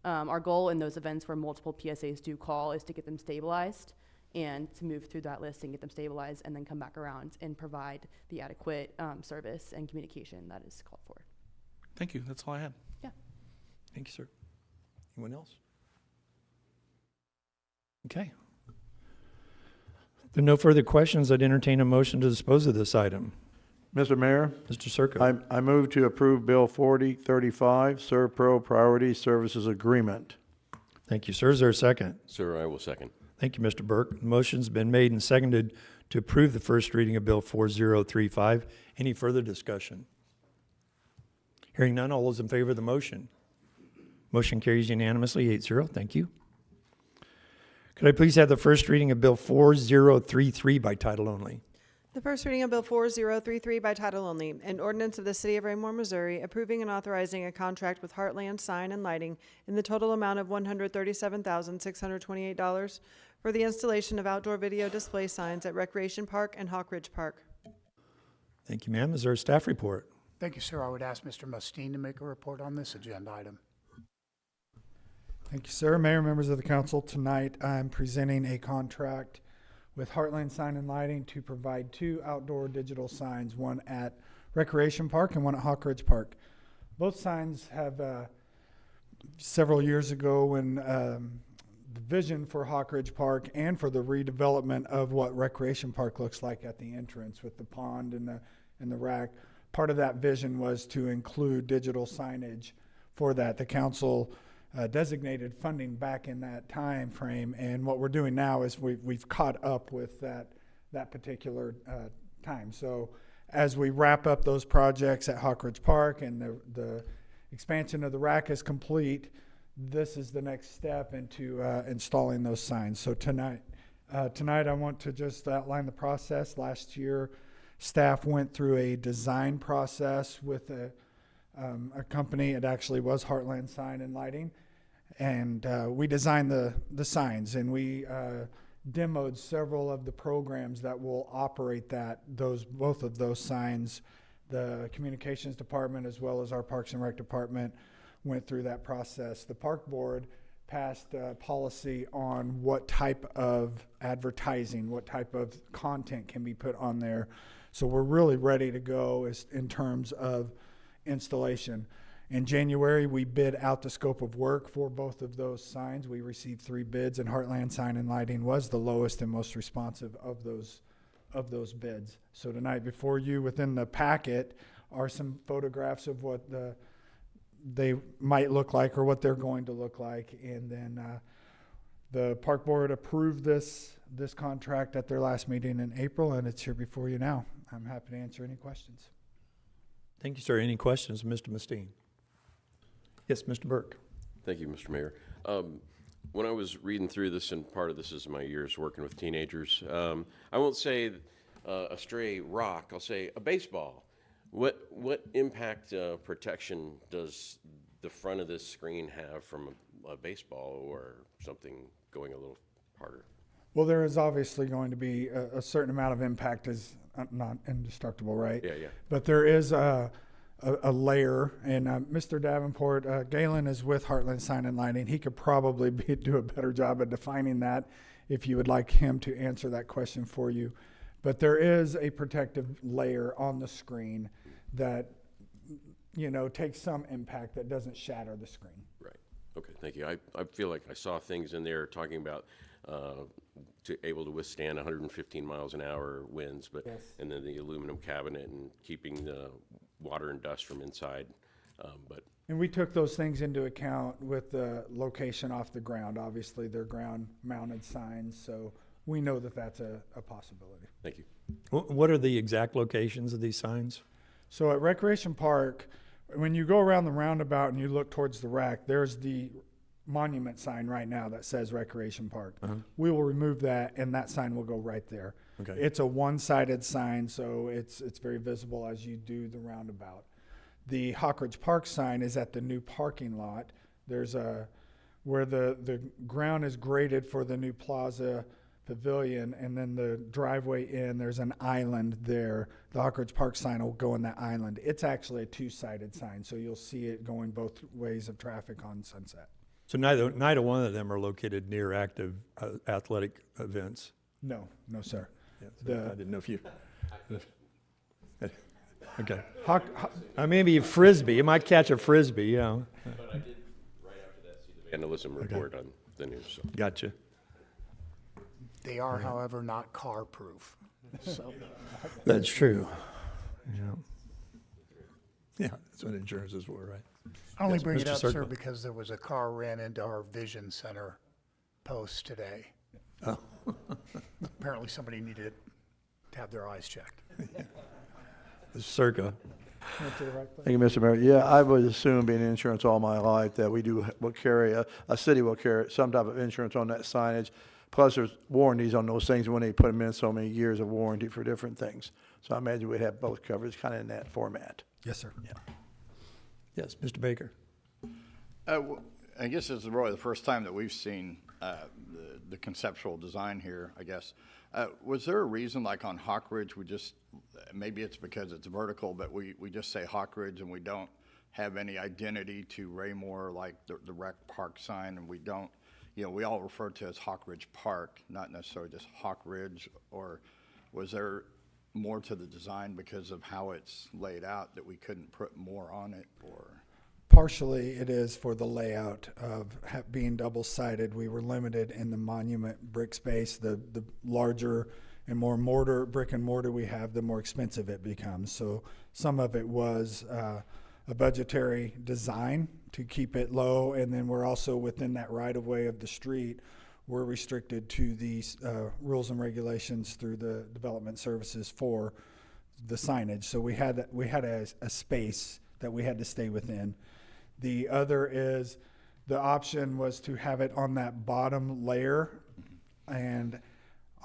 Our goal in those events where multiple PSAs do call is to get them stabilized and to move through that list and get them stabilized and then come back around and provide the adequate service and communication that is called for. Thank you. That's all I had. Yeah. Thank you, sir. Anyone else? Okay. If there are no further questions, I'd entertain a motion to dispose of this item. Mr. Mayor, Mr. Circo. I move to approve Bill 4035, Servpro Priority Services Agreement. Thank you, sir. Is there a second? Sir, I will second. Thank you, Mr. Burke. The motion's been made and seconded to approve the first reading of Bill 4035. Any further discussion? Hearing none, all those in favor of the motion? Motion carries unanimously, 8-0. Thank you. Could I please have the first reading of Bill 4033 by title only? The first reading of Bill 4033 by title only, an ordinance of the City of Raymore, Missouri, approving and authorizing a contract with Heartland Sign and Lighting in the total amount of $137,628 for the installation of outdoor video display signs at Recreation Park and Hawk Ridge Park. Thank you, ma'am. Is there a staff report? Thank you, sir. I would ask Mr. Mustine to make a report on this agenda item. Thank you, sir. Mayor, members of the council, tonight I'm presenting a contract with Heartland Sign and Lighting to provide 2 outdoor digital signs, one at Recreation Park and one at Hawk Ridge Park. Both signs have, several years ago when the vision for Hawk Ridge Park and for the redevelopment of what Recreation Park looks like at the entrance with the pond and the rack, part of that vision was to include digital signage for that. The council designated funding back in that time frame, and what we're doing now is we've caught up with that particular time. So as we wrap up those projects at Hawk Ridge Park and the expansion of the rack is complete, this is the next step into installing those signs. So tonight I want to just outline the process. Last year, staff went through a design process with a company. It actually was Heartland Sign and Lighting. And we designed the signs, and we demoed several of the programs that will operate both of those signs. The communications department as well as our Parks and Rec department went through that process. The park board passed a policy on what type of advertising, what type of content can be put on there. So we're really ready to go in terms of installation. In January, we bid out the scope of work for both of those signs. We received 3 bids, and Heartland Sign and Lighting was the lowest and most responsive of those bids. So tonight before you, within the packet, are some photographs of what they might look like or what they're going to look like. And then the park board approved this contract at their last meeting in April, and it's here before you now. I'm happy to answer any questions. Thank you, sir. Any questions, Mr. Mustine? Yes, Mr. Burke. Thank you, Mr. Mayor. When I was reading through this, and part of this is my years working with teenagers, I won't say a stray rock, I'll say a baseball. What impact protection does the front of this screen have from a baseball or something going a little harder? Well, there is obviously going to be a certain amount of impact, is not indestructible, right? Yeah. But there is a layer, and Mr. Davenport, Galen is with Heartland Sign and Lighting. He could probably do a better job of defining that if you would like him to answer that question for you. But there is a protective layer on the screen that, takes some impact that doesn't shatter the screen. Right. Okay, thank you. I feel like I saw things in there talking about able to withstand 115 miles an hour winds, but Yes. and then the aluminum cabinet and keeping the water and dust from inside. And we took those things into account with the location off the ground. Obviously, they're ground-mounted signs, so we know that that's a possibility. Thank you. What are the exact locations of these signs? So at Recreation Park, when you go around the roundabout and you look towards the rack, there's the monument sign right now that says Recreation Park. We will remove that, and that sign will go right there. Okay. It's a one-sided sign, so it's very visible as you do the roundabout. The Hawk Ridge Park sign is at the new parking lot. There's where the ground is graded for the new plaza pavilion, and then the driveway in, there's an island there. The Hawk Ridge Park sign will go in that island. It's actually a 2-sided sign, so you'll see it going both ways of traffic on Sunset. So neither one of them are located near active athletic events? No, sir. Yeah, so I didn't know if you... Okay. Hawk, Maybe a Frisbee. You might catch a Frisbee, But I did, right after that, see the vandalism report on the news. So. Gotcha. They are, however, not car-proof. So That's true. Yeah, that's what insurance is for, right? I only Yes, bring it Mr. up, sir, Circle. because there was a car ran into our Vision Center post today. Oh. Apparently somebody needed to have their eyes checked. Circa. went to the right place. Thank you, Mr. Mayor. Yeah, I would assume, being in insurance all my life, that will carry, a city will carry some type of insurance on that signage. Plus, there's warranties on those things when they put them in, so many years of warranty for different things. So I imagine we'd have both coverage kind of in that format. Yes, sir. Yeah. Yes, Mr. Baker. I guess this is really the first time that we've seen the conceptual design here, I guess. Was there a reason, like on Hawk Ridge, maybe it's because it's vertical, but we just say Hawk Ridge and we don't have any identity to Raymore, like the rec park sign, and we don't, we all refer to it as Hawk Ridge Park, not necessarily just Hawk Ridge? Or was there more to the design because of how it's laid out that we couldn't put more on it, or? Partially, it is for the layout of being double-sided. We were limited in the monument brick space. The larger and more brick and mortar we have, the more expensive it becomes. So some of it was a budgetary design to keep it low, and then we're also within that right-of-way of the street. We're restricted to these rules and regulations through the development services for the signage. So we had a space that we had to stay within. The other is the option was to have it on that bottom layer, and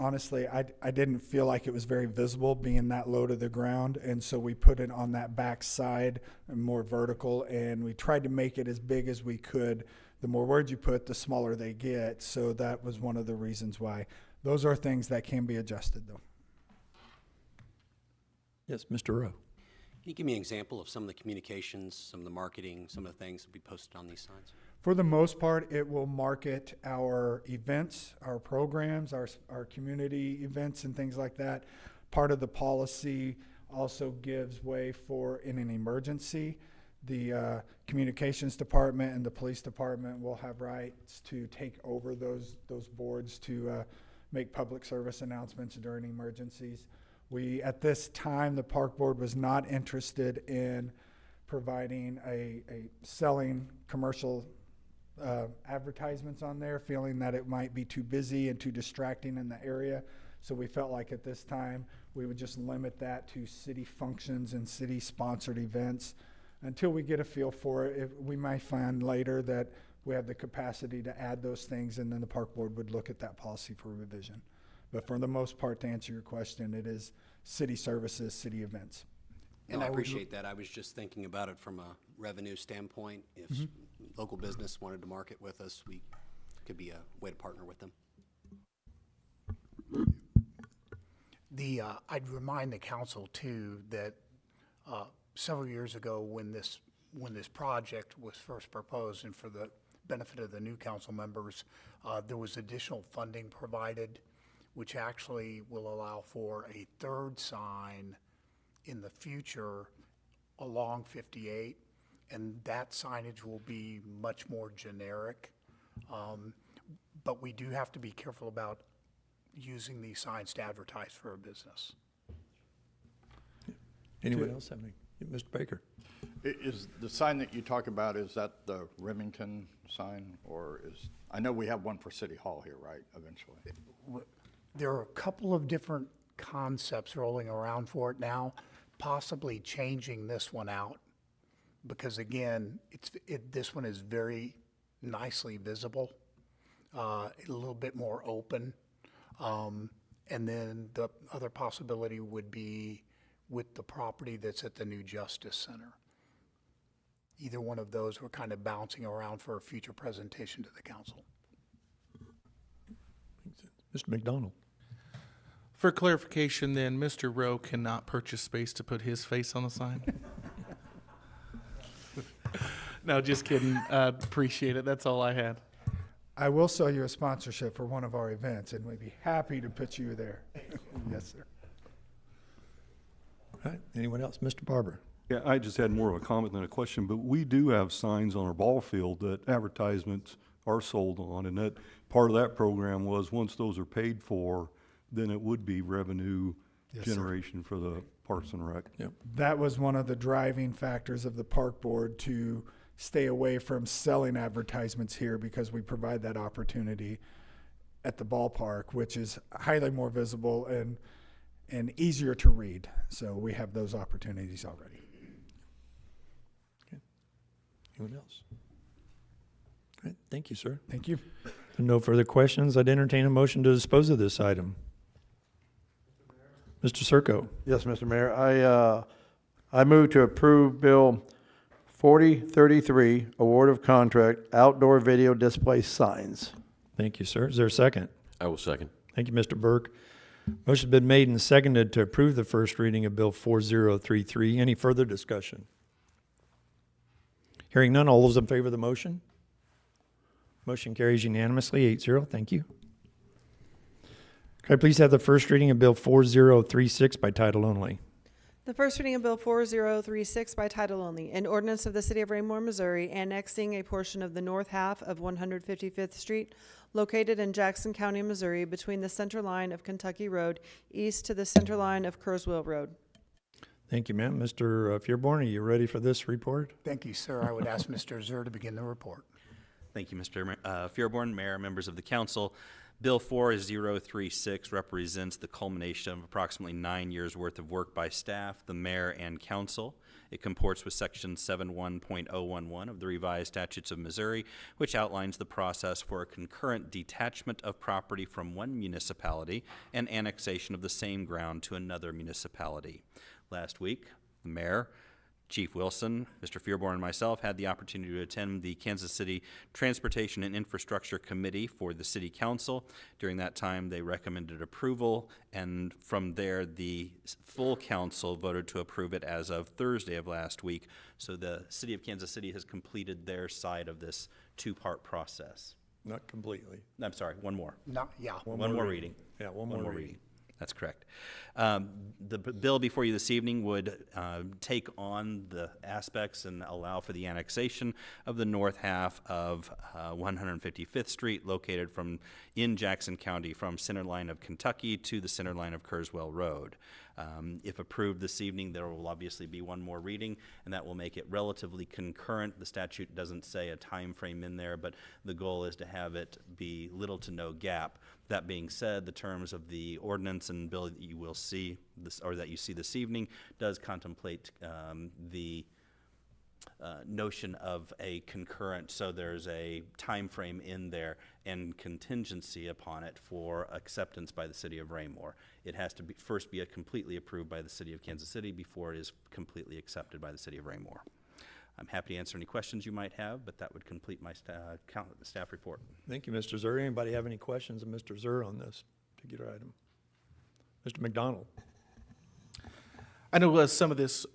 honestly, I didn't feel like it was very visible being that low to the ground, and so we put it on that back side, more vertical, and we tried to make it as big as we could. The more words you put, the smaller they get, so that was one of the reasons why. Those are things that can be adjusted, though. Yes, Mr. Rowe. Can you give me an example of some of the communications, some of the marketing, some of the things that will be posted on these signs? For the most part, it will market our events, our programs, our community events and things like that. Part of the policy also gives way for, in an emergency, the communications department and the police department will have rights to take over those boards to make public service announcements during emergencies. At this time, the park board was not interested in providing a selling commercial advertisements on there, feeling that it might be too busy and too distracting in the area. So we felt like at this time, we would just limit that to city functions and city-sponsored events until we get a feel for it. We might find later that we have the capacity to add those things, and then the park board would look at that policy for revision. But for the most part, to answer your question, it is city services, city events. And I appreciate that. I was just thinking about it from a revenue standpoint. If local business wanted to market with us, we could be a way to partner with them. I'd remind the council too that several years ago when this project was first proposed, and for the benefit of the new council members, there was additional funding provided, which actually will allow for a third sign in the future along 58, and that signage will be much more generic. But we do have to be careful about using these signs to advertise for a business. Anyone else have any? Mr. Baker? Is the sign that you talk about, is that the Remington sign, or I know we have one for City Hall here, right, eventually? There are a couple of different concepts rolling around for it now, possibly changing this one out, because again, this one is very nicely visible, a little bit more open. And then the other possibility would be with the property that's at the new Justice Center. Either one of those we're kind of bouncing around for a future presentation to the council. Mr. McDonald? For clarification then, Mr. Rowe cannot purchase space to put his face on the sign? No, just kidding. Appreciate it. That's all I had. I will sell you a sponsorship for one of our events, and we'd be happy to put you there. Yes, sir. All right, anyone else? Mr. Barber? Yeah, I just had more of a comment than a question, but we do have signs on our ball field that advertisements are sold on, and that part of that program was once those are paid for, then it would be revenue generation for the Parks and Rec. Yep. That was one of the driving factors of the park board to stay away from selling advertisements here, because we provide that opportunity at the ballpark, which is highly more visible and easier to read. So we have those opportunities already. Okay. Anyone else? All right, thank you, sir. Thank you. If there are no further questions, I'd entertain a motion to dispose of this item. Mr. Circo? Yes, Mr. Mayor. I move to approve Bill 4033, award of contract, outdoor video display signs. Thank you, sir. Is there a second? I will second. Thank you, Mr. Burke. Motion's been made and seconded to approve the first reading of Bill 4033. Any further discussion? Hearing none, all those in favor of the motion? Motion carries unanimously, 8-0. Thank you. Could I please have the first reading of Bill 4036 by title only? The first reading of Bill 4036 by title only, an ordinance of the City of Raymore, Missouri, annexing a portion of the north half of 155th Street located in Jackson County, Missouri, between the center line of Kentucky Road east to the center line of Kurzweil Road. Thank you, ma'am. Mr. Fearborn, are you ready for this report? Thank you, sir. I would ask Mr. Zur to begin the report. Thank you, Mr. Fearborn, Mayor, members of the council. Bill 4036 represents the culmination of approximately 9 years' worth of work by staff, the mayor, and council. It comports with Section 71.011 of the revised statutes of Missouri, which outlines the process for a concurrent detachment of property from one municipality and annexation of the same ground to another municipality. Last week, the mayor, Chief Wilson, Mr. Fearborn, and myself had the opportunity to attend the Kansas City Transportation and Infrastructure Committee for the City Council. During that time, they recommended approval, and from there, the full council voted to approve it as of Thursday of last week. So the City of Kansas City has completed their side of this two-part process. Not completely. I'm sorry, one more. One more reading. Yeah, one more reading. That's correct. The bill before you this evening would take on the aspects and allow for the annexation of the north half of 155th Street, located in Jackson County from center line of Kentucky to the center line of Kurzweil Road. If approved this evening, there will obviously be one more reading, and that will make it relatively concurrent. The statute doesn't say a time frame in there, but the goal is to have it be little to no gap. That being said, the terms of the ordinance and bill that you will see that you see this evening does contemplate the notion of a concurrent, so there's a time frame in there and contingency upon it for acceptance by the City of Raymore. It has to first be completely approved by the City of Kansas City before it is completely accepted by the City of Raymore. I'm happy to answer any questions you might have, but that would complete my staff report. Thank you, Mr. Zur. Anybody have any questions of Mr. Zur on this particular item? Mr. McDonald. I know some of this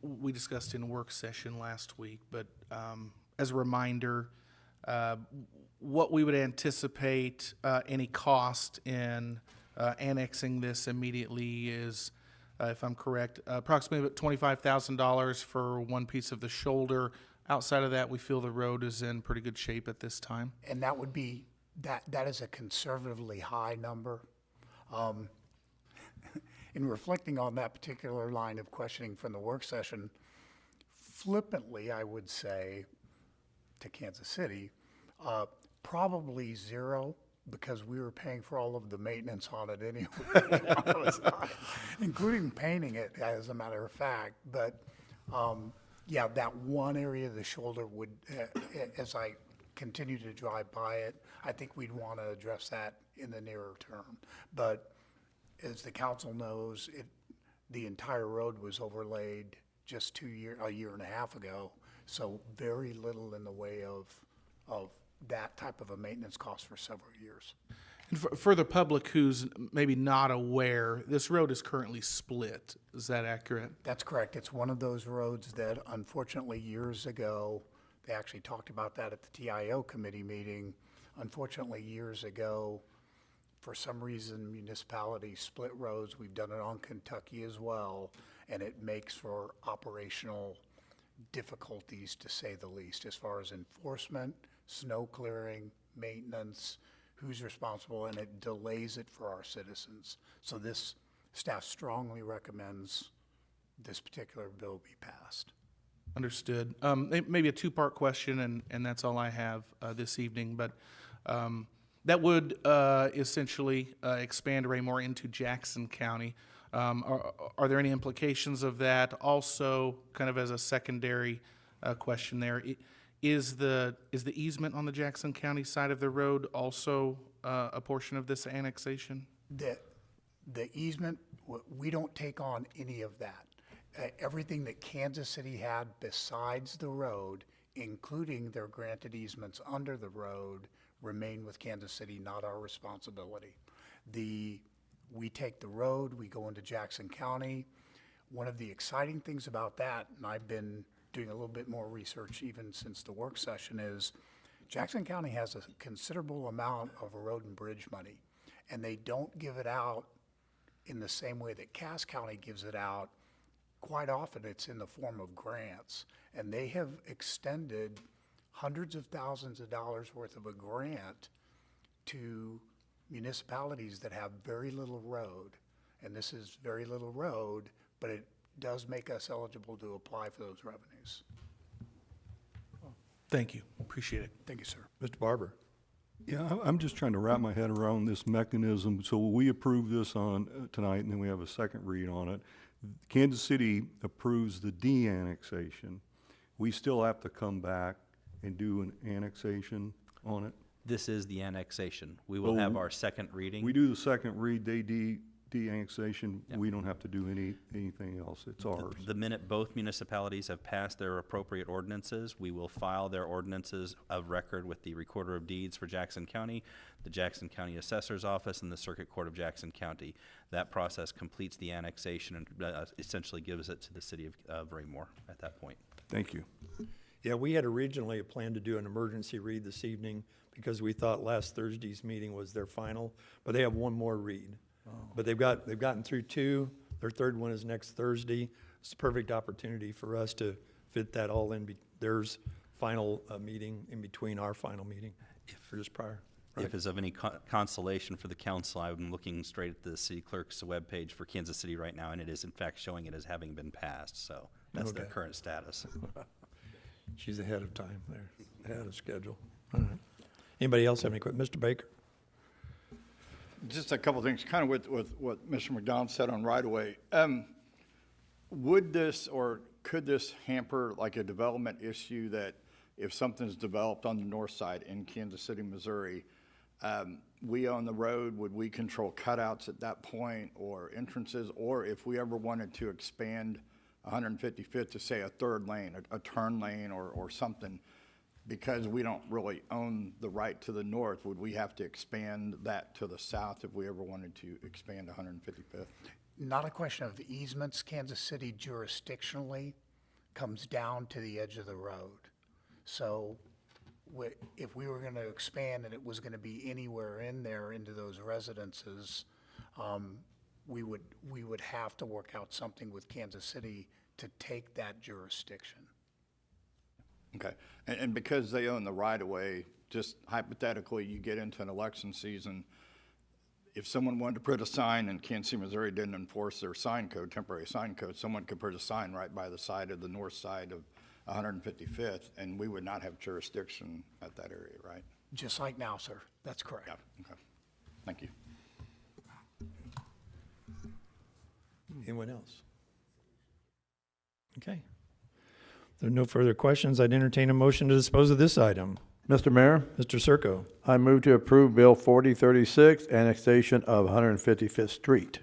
we discussed in work session last week, but as a reminder, what we would anticipate any cost in annexing this immediately is, if I'm correct, approximately about $25,000 for one piece of the shoulder. Outside of that, we feel the road is in pretty good shape at this time. And that would be, that is a conservatively high number. In reflecting on that particular line of questioning from the work session, flippantly, I would say to Kansas City, probably zero, because we were paying for all of the maintenance on it anyway, including painting it, as a matter of fact. But yeah, that one area of the shoulder would, as I continue to drive by it, I think we'd want to address that in the nearer term. But as the council knows, the entire road was overlaid just a year and a half ago, so very little in the way of that type of a maintenance cost for several years. And for the public who's maybe not aware, this road is currently split. Is that accurate? That's correct. It's one of those roads that unfortunately years ago, they actually talked about that at the TIO committee meeting. Unfortunately, years ago, for some reason, municipalities split roads. We've done it on Kentucky as well, and it makes for operational difficulties, to say the least, as far as enforcement, snow clearing, maintenance, who's responsible, and it delays it for our citizens. So this staff strongly recommends this particular bill be passed. Understood. Maybe a two-part question, and that's all I have this evening, but that would essentially expand Raymore into Jackson County. Are there any implications of that? Also, kind of as a secondary question there, is the easement on the Jackson County side of the road also a portion of this annexation? The easement, we don't take on any of that. Everything that Kansas City had besides the road, including their granted easements under the road, remain with Kansas City, not our responsibility. We take the road, we go into Jackson County. One of the exciting things about that, and I've been doing a little bit more research even since the work session, is Jackson County has a considerable amount of road and bridge money, and they don't give it out in the same way that Cass County gives it out. Quite often, it's in the form of grants, and they have extended hundreds of thousands of dollars worth of a grant to municipalities that have very little road. And this is very little road, but it does make us eligible to apply for those revenues. Thank you. Appreciate it. Thank you, sir. Mr. Barber? Yeah, I'm just trying to wrap my head around this mechanism. So we approve this on tonight, and then we have a second read on it. Kansas City approves the de-annexation. We still have to come back and do an annexation on it. This is the annexation. We will have our second reading. We do the second read, they de-annexation. We don't have to do anything else. It's ours. The minute both municipalities have passed their appropriate ordinances, we will file their ordinances of record with the Recorder of Deeds for Jackson County, the Jackson County Assessor's Office, and the Circuit Court of Jackson County. That process completes the annexation and essentially gives it to the city of Raymore at that point. Thank you. Yeah, we had originally planned to do an emergency read this evening because we thought last Thursday's meeting was their final, but they have one more read. But they've gotten through two. Their third one is next Thursday. It's a perfect opportunity for us to fit that all in. There's final meeting in between our final meeting for just prior. If it's of any consolation for the council, I'm looking straight at the city clerk's webpage for Kansas City right now, and it is in fact showing it as having been passed. So that's their current status. She's ahead of time there, ahead of schedule. All right. Anybody else have any questions? Mr. Baker? Just a couple things, kind of with what Mr. McDonald said on right-of-way. Would this or could this hamper like a development issue that if something's developed on the north side in Kansas City, Missouri, we own the road, would we control cutouts at that point or entrances? Or if we ever wanted to expand 155th to say a third lane, a turn lane or something, because we don't really own the right to the north, would we have to expand that to the south if we ever wanted to expand 155th? Not a question of the easements. Kansas City jurisdictionally comes down to the edge of the road. So if we were going to expand and it was going to be anywhere in there into those residences, we would have to work out something with Kansas City to take that jurisdiction. Okay, and because they own the right-of-way, just hypothetically, you get into an election season, if someone wanted to put a sign and Kansas City, Missouri didn't enforce their sign code, temporary sign code, someone could put a sign right by the side of the north side of 155th, and we would not have jurisdiction at that area, right? Just like now, sir. That's correct. Yeah, okay. Thank you. Anyone else? Okay. If there are no further questions, I'd entertain a motion to dispose of this item. Mr. Mayor, Mr. Circo. I move to approve Bill 4036, annexation of 155th Street.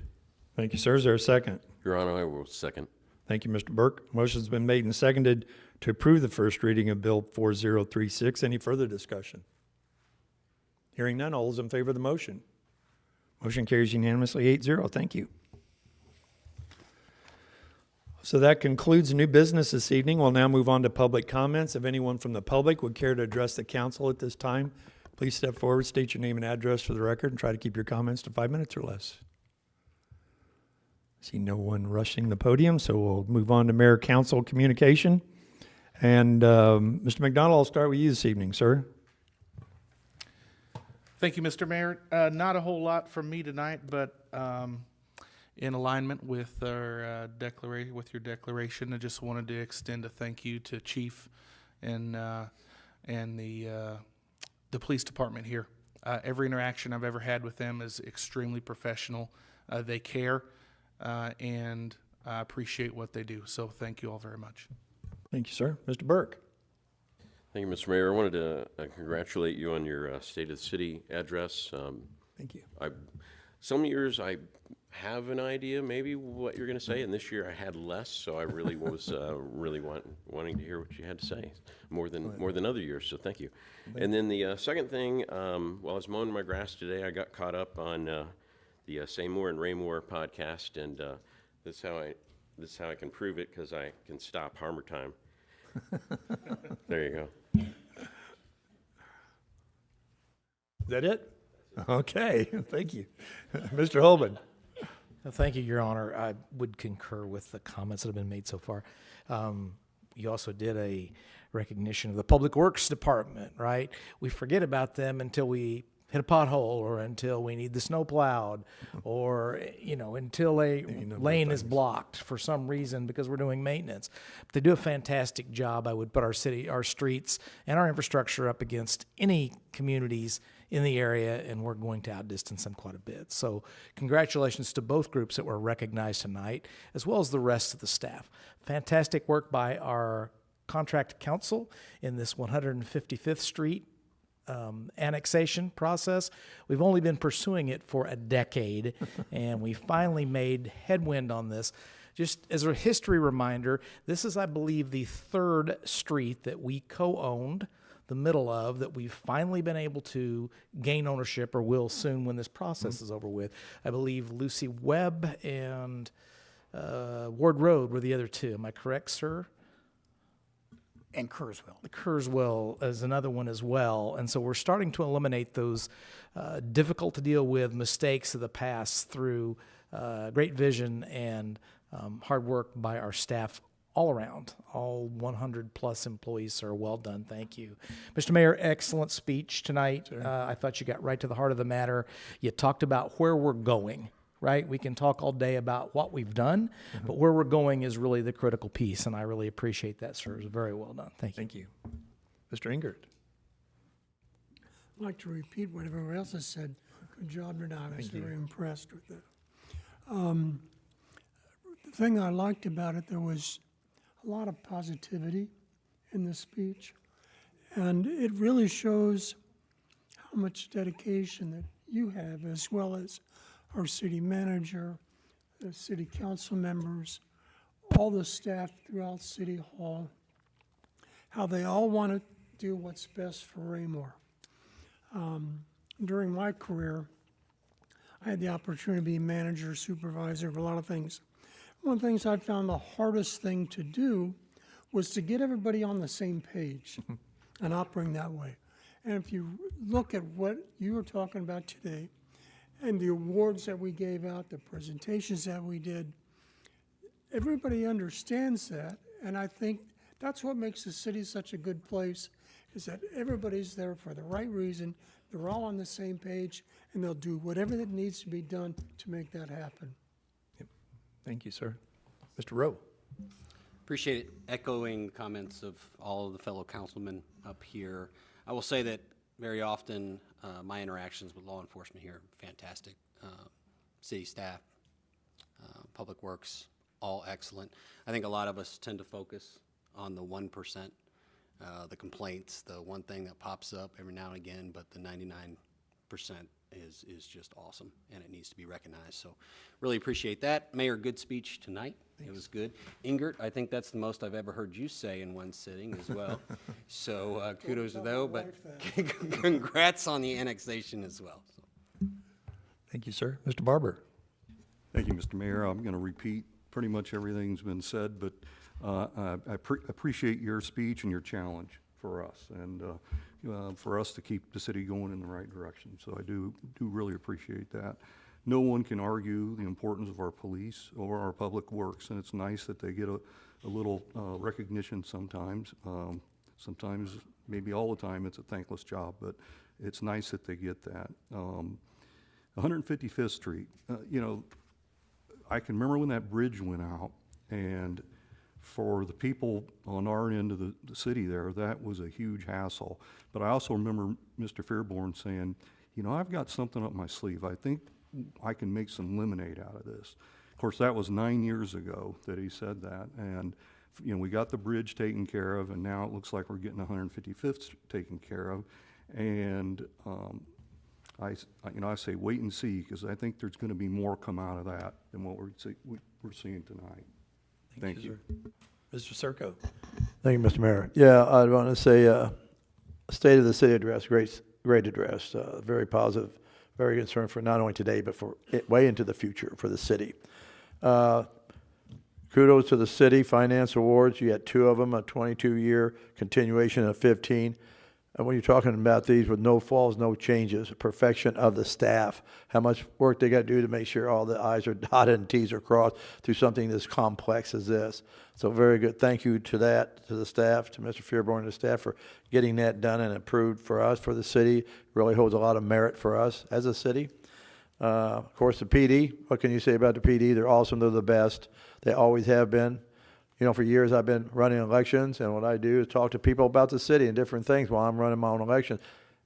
Thank you, sir. Is there a second? Your Honor, I will second. Thank you, Mr. Burke. Motion's been made and seconded to approve the first reading of Bill 4036. Any further discussion? Hearing none, all those in favor of the motion? Motion carries unanimously 8-0. Thank you. So that concludes new business this evening. We'll now move on to public comments. If anyone from the public would care to address the council at this time, please step forward, state your name and address for the record, and try to keep your comments to 5 minutes or less. See no one rushing the podium, so we'll move on to mayor council communication. And Mr. McDonald, I'll start with you this evening, sir. Thank you, Mr. Mayor. Not a whole lot from me tonight, but in alignment with our with your declaration, I just wanted to extend a thank you to Chief and the police department here. Every interaction I've ever had with them is extremely professional. They care, and I appreciate what they do. So thank you all very much. Thank you, sir. Mr. Burke. Thank you, Mr. Mayor. I wanted to congratulate you on your State of the City address. Thank you. Some years I have an idea maybe what you're going to say, and this year I had less, so I really was really wanting to hear what you had to say more than other years. So thank you. And then the second thing, while I was mowing my grass today, I got caught up on the Say More and Raymore podcast, and this is how I can prove it, because I can stop Harmer Time. There you go. Is that it? Okay, thank you. Mr. Holman? Thank you, Your Honor. I would concur with the comments that have been made so far. You also did a recognition of the Public Works Department, right? We forget about them until we hit a pothole, or until we need the snow plowed, or, until a lane is blocked for some reason because we're doing maintenance. But they do a fantastic job. I would put our city, our streets, and our infrastructure up against any communities in the area, and we're going to outdistance them quite a bit. So congratulations to both groups that were recognized tonight, as well as the rest of the staff. Fantastic work by our contract council in this 155th Street annexation process. We've only been pursuing it for a decade, and we finally made headwind on this. Just as a history reminder, this is, I believe, the third street that we co-owned, the middle of, that we've finally been able to gain ownership, or will soon when this process is over with. I believe Lucy Webb and Ward Road were the other two. Am I correct, sir? And Kurzweil. Kurzweil is another one as well. And so we're starting to eliminate those difficult to deal with mistakes of the past through great vision and hard work by our staff all around. All 100 plus employees, sir. Well done. Thank you. Mr. Mayor, excellent speech tonight. I thought you got right to the heart of the matter. You talked about where we're going. Right? We can talk all day about what we've done, but where we're going is really the critical piece, and I really appreciate that, sir. It was very well done. Thank you. Thank you. Mr. Ingert? I'd like to repeat what everyone else has said. Good job, Murdoch. I was very impressed with it. The thing I liked about it, there was a lot of positivity in the speech, and it really shows how much dedication that you have, as well as our city manager, the city council members, all the staff throughout City Hall, how they all want to do what's best for Raymore. During my career, I had the opportunity to be manager, supervisor of a lot of things. One of the things I found the hardest thing to do was to get everybody on the same page and operating that way. And if you look at what you were talking about today, and the awards that we gave out, the presentations that we did, everybody understands that, and I think that's what makes the city such a good place, is that everybody's there for the right reason, they're all on the same page, and they'll do whatever that needs to be done to make that happen. Thank you, sir. Mr. Rowe? Appreciate it. Echoing comments of all of the fellow councilmen up here. I will say that very often my interactions with law enforcement here, fantastic. City staff, public works, all excellent. I think a lot of us tend to focus on the 1%, the complaints, the one thing that pops up every now and again, but the 99% is just awesome, and it needs to be recognized. So really appreciate that. Mayor, good speech tonight. Thanks. It was good. Ingert, I think that's the most I've ever heard you say in one sitting as well. So kudos to those, but congrats on the annexation as well. So. Thank you, sir. Mr. Barber? Thank you, Mr. Mayor. I'm going to repeat pretty much everything's been said, but I appreciate your speech and your challenge for us, and for us to keep the city going in the right direction. So I do really appreciate that. No one can argue the importance of our police or our public works, and it's nice that they get a little recognition sometimes. Sometimes, maybe all the time, it's a thankless job, but it's nice that they get that. 155th Street, I can remember when that bridge went out, and for the people on our end of the city there, that was a huge hassle. But I also remember Mr. Fairborn saying, I've got something up my sleeve. I think I can make some lemonade out of this. Of course, that was 9 years ago that he said that. And, we got the bridge taken care of, and now it looks like we're getting 155th taken care of. And I say wait and see, because I think there's going to be more come out of that than what we're seeing tonight. Thank you. Mr. Serco? Thank you, Mr. Mayor. Yeah, I want to say State of the City address, great address, very positive, very concerned for not only today, but for way into the future for the city. Kudos to the city finance awards. You had 2 of them, a 22-year continuation and a 15. And when you're talking about these with no falls, no changes, perfection of the staff, how much work they got to do to make sure all the I's are dotted and T's are crossed through something as complex as this. So very good. Thank you to that, to the staff, to Mr. Fearborn and the staff for getting that done and approved for us, for the city. Really holds a lot of merit for us as a city. Of course, the PD, what can you say about the PD? They're awesome. They're the best. They always have been. You know, for years I've been running elections, and what I do is talk to people about the city and different things while I'm running my own election.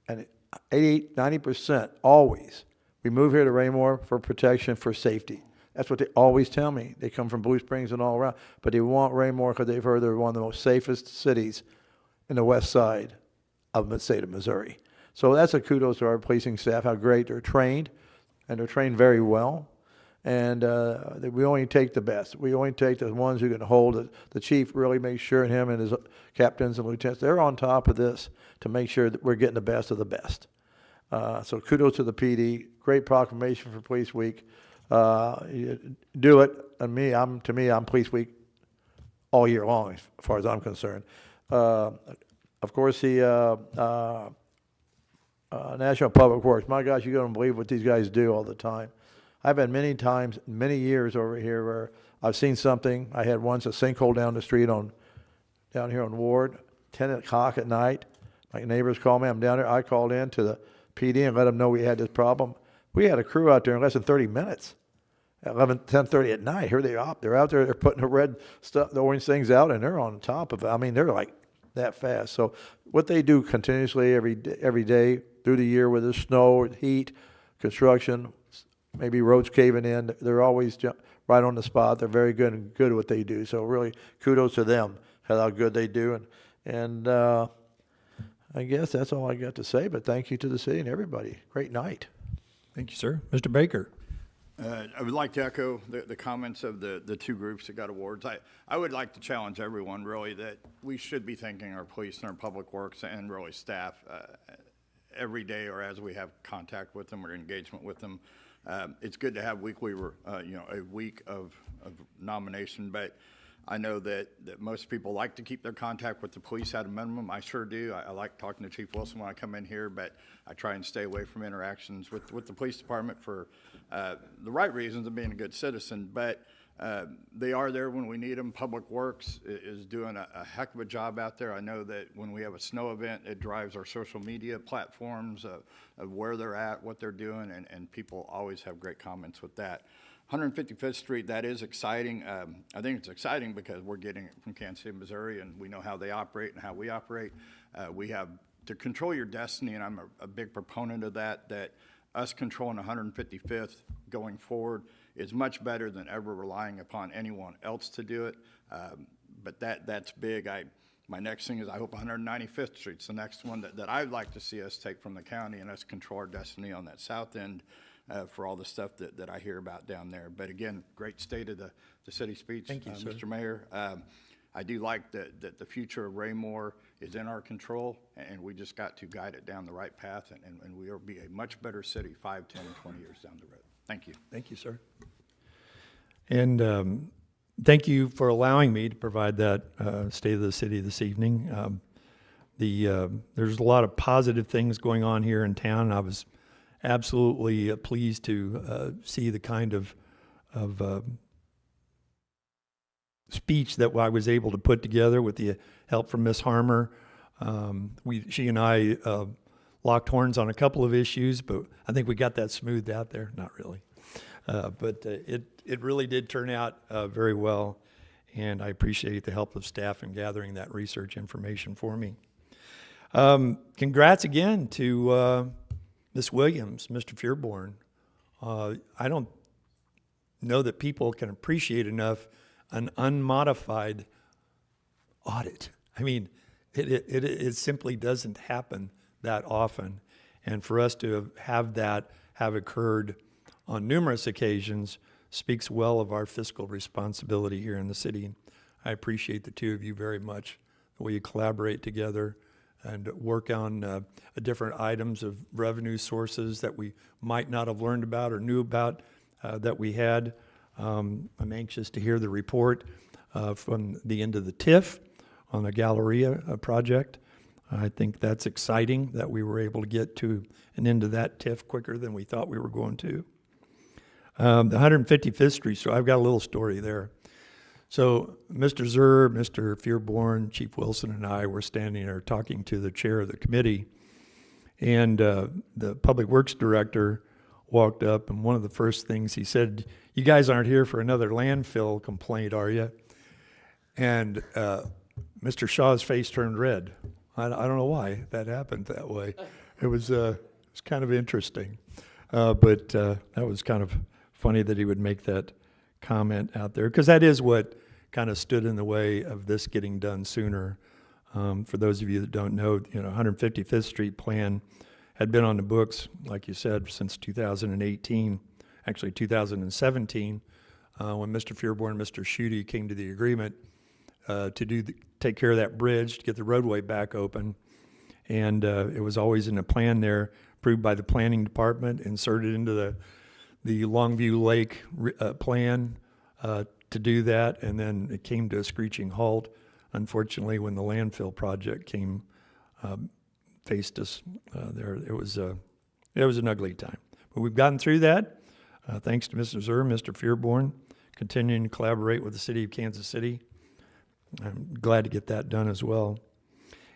And 88, 90% always, we move here to Raymore for protection, for safety. That's what they always tell me. They come from Blue Springs and all around, but they want Raymore because they've heard they're one of the most safest cities in the west side of the state of Missouri. So that's a kudos to our policing staff, how great they're trained, and they're trained very well. And we only take the best. We only take the ones who can hold it. The chief really makes sure, and him and his captains and lieutenants, they're on top of this to make sure that we're getting the best of the best. So kudos to the PD. Great proclamation for Police Week. Do it. And to me, I'm Police Week all year long, as far as I'm concerned. Of course, the National Public Works. My gosh, you don't believe what these guys do all the time. I've had many times, many years over here where I've seen something. I had once a sinkhole down the street down here on Ward, 10 o'clock at night. My neighbors called me. I'm down there. I called in to the PD and let them know we had this problem. We had a crew out there in less than 30 minutes. At 10:30 at night, here they are. They're out there. They're putting the red stuff, the orange things out, and they're on top of it. I mean, they're like that fast. So what they do continuously every day through the year with the snow, heat, construction, maybe roads caving in, they're always right on the spot. They're very good at what they do. So really, kudos to them, how good they do. And I guess that's all I got to say. But thank you to the city and everybody. Great night. Thank you, sir. Mr. Baker. I would like to echo the comments of the 2 groups that got awards. I would like to challenge everyone, really, that we should be thanking our police and our public works and really staff every day, or as we have contact with them or engagement with them. It's good to have weekly, a week of nomination, but I know that most people like to keep their contact with the police at a minimum. I sure do. I like talking to Chief Wilson when I come in here, but I try and stay away from interactions with the police department for the right reasons of being a good citizen. But they are there when we need them. Public Works is doing a heck of a job out there. I know that when we have a snow event, it drives our social media platforms of where they're at, what they're doing, and people always have great comments with that. 155th Street, that is exciting. I think it's exciting because we're getting it from Kansas City, Missouri, and we know how they operate and how we operate. We have to control your destiny, and I'm a big proponent of that us controlling 155th going forward is much better than ever relying upon anyone else to do it. But that's big. My next thing is I hope 195th Street's the next one that I'd like to see us take from the county and us control our destiny on that south end for all the stuff that I hear about down there. But again, great state of the city speech. Thank you, sir. Mr. Mayor. I do like that the future of Raymore is in our control, and we just got to guide it down the right path, and we will be a much better city 5, 10, and 20 years down the road. Thank you. Thank you, sir. And thank you for allowing me to provide that State of the City this evening. There's a lot of positive things going on here in town, and I was absolutely pleased to see the kind of speech that I was able to put together with the help from Ms. Harmer. She and I locked horns on a couple of issues, but I think we got that smoothed out there. Not really. But it really did turn out very well, and I appreciate the help of staff in gathering that research information for me. Congrats again to Ms. Williams, Mr. Fearborn. I don't know that people can appreciate enough an unmodified audit. I mean, it simply doesn't happen that often. And for us to have that have occurred on numerous occasions speaks well of our fiscal responsibility here in the city. I appreciate the two of you very much, the way you collaborate together and work on different items of revenue sources that we might not have learned about or knew about that we had. I'm anxious to hear the report from the end of the TIF on the Galleria project. I think that's exciting that we were able to get to an end of that TIF quicker than we thought we were going to. The 155th Street, so I've got a little story there. So Mr. Zur, Mr. Fearborn, Chief Wilson, and I were standing there talking to the chair of the committee, and the Public Works Director walked up, and one of the first things he said, "You guys aren't here for another landfill complaint, are you?" And Mr. Shaw's face turned red. I don't know why that happened that way. It was kind of interesting, but that was kind of funny that he would make that comment out there, because that is what kind of stood in the way of this getting done sooner. For those of you that don't know, 155th Street plan had been on the books, like you said, since 2018, actually 2017, when Mr. Fearborn and Mr. Schutte came to the agreement to take care of that bridge, to get the roadway back open. And it was always in a plan there, approved by the planning department, inserted into the Longview Lake plan to do that, and then it came to a screeching halt, unfortunately, when the landfill project faced us there. It was an ugly time. But we've gotten through that, thanks to Mr. Zur, Mr. Fearborn, continuing to collaborate with the city of Kansas City. I'm glad to get that done as well.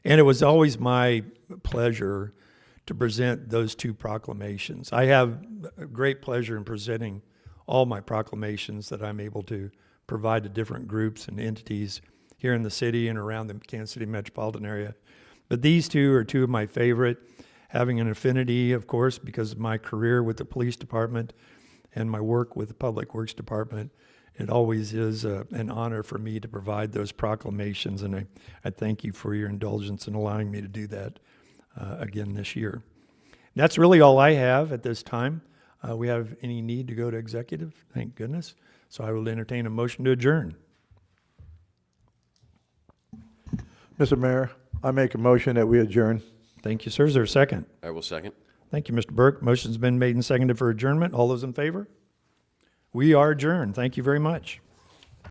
And it was always my pleasure to present those two proclamations. I have a great pleasure in presenting all my proclamations that I'm able to provide to different groups and entities here in the city and around the Kansas City metropolitan area. But these two are two of my favorite, having an affinity, of course, because of my career with the police department and my work with the Public Works Department. It always is an honor for me to provide those proclamations, and I thank you for your indulgence in allowing me to do that again this year. That's really all I have at this time. We have any need to go to executive? Thank goodness. So I will entertain a motion to adjourn. Mr. Mayor, I make a motion that we adjourn. Thank you, sir. Is there a second? I will second. Thank you, Mr. Burke. Motion's been made and seconded for adjournment. All those in favor? We are adjourned. Thank you very much.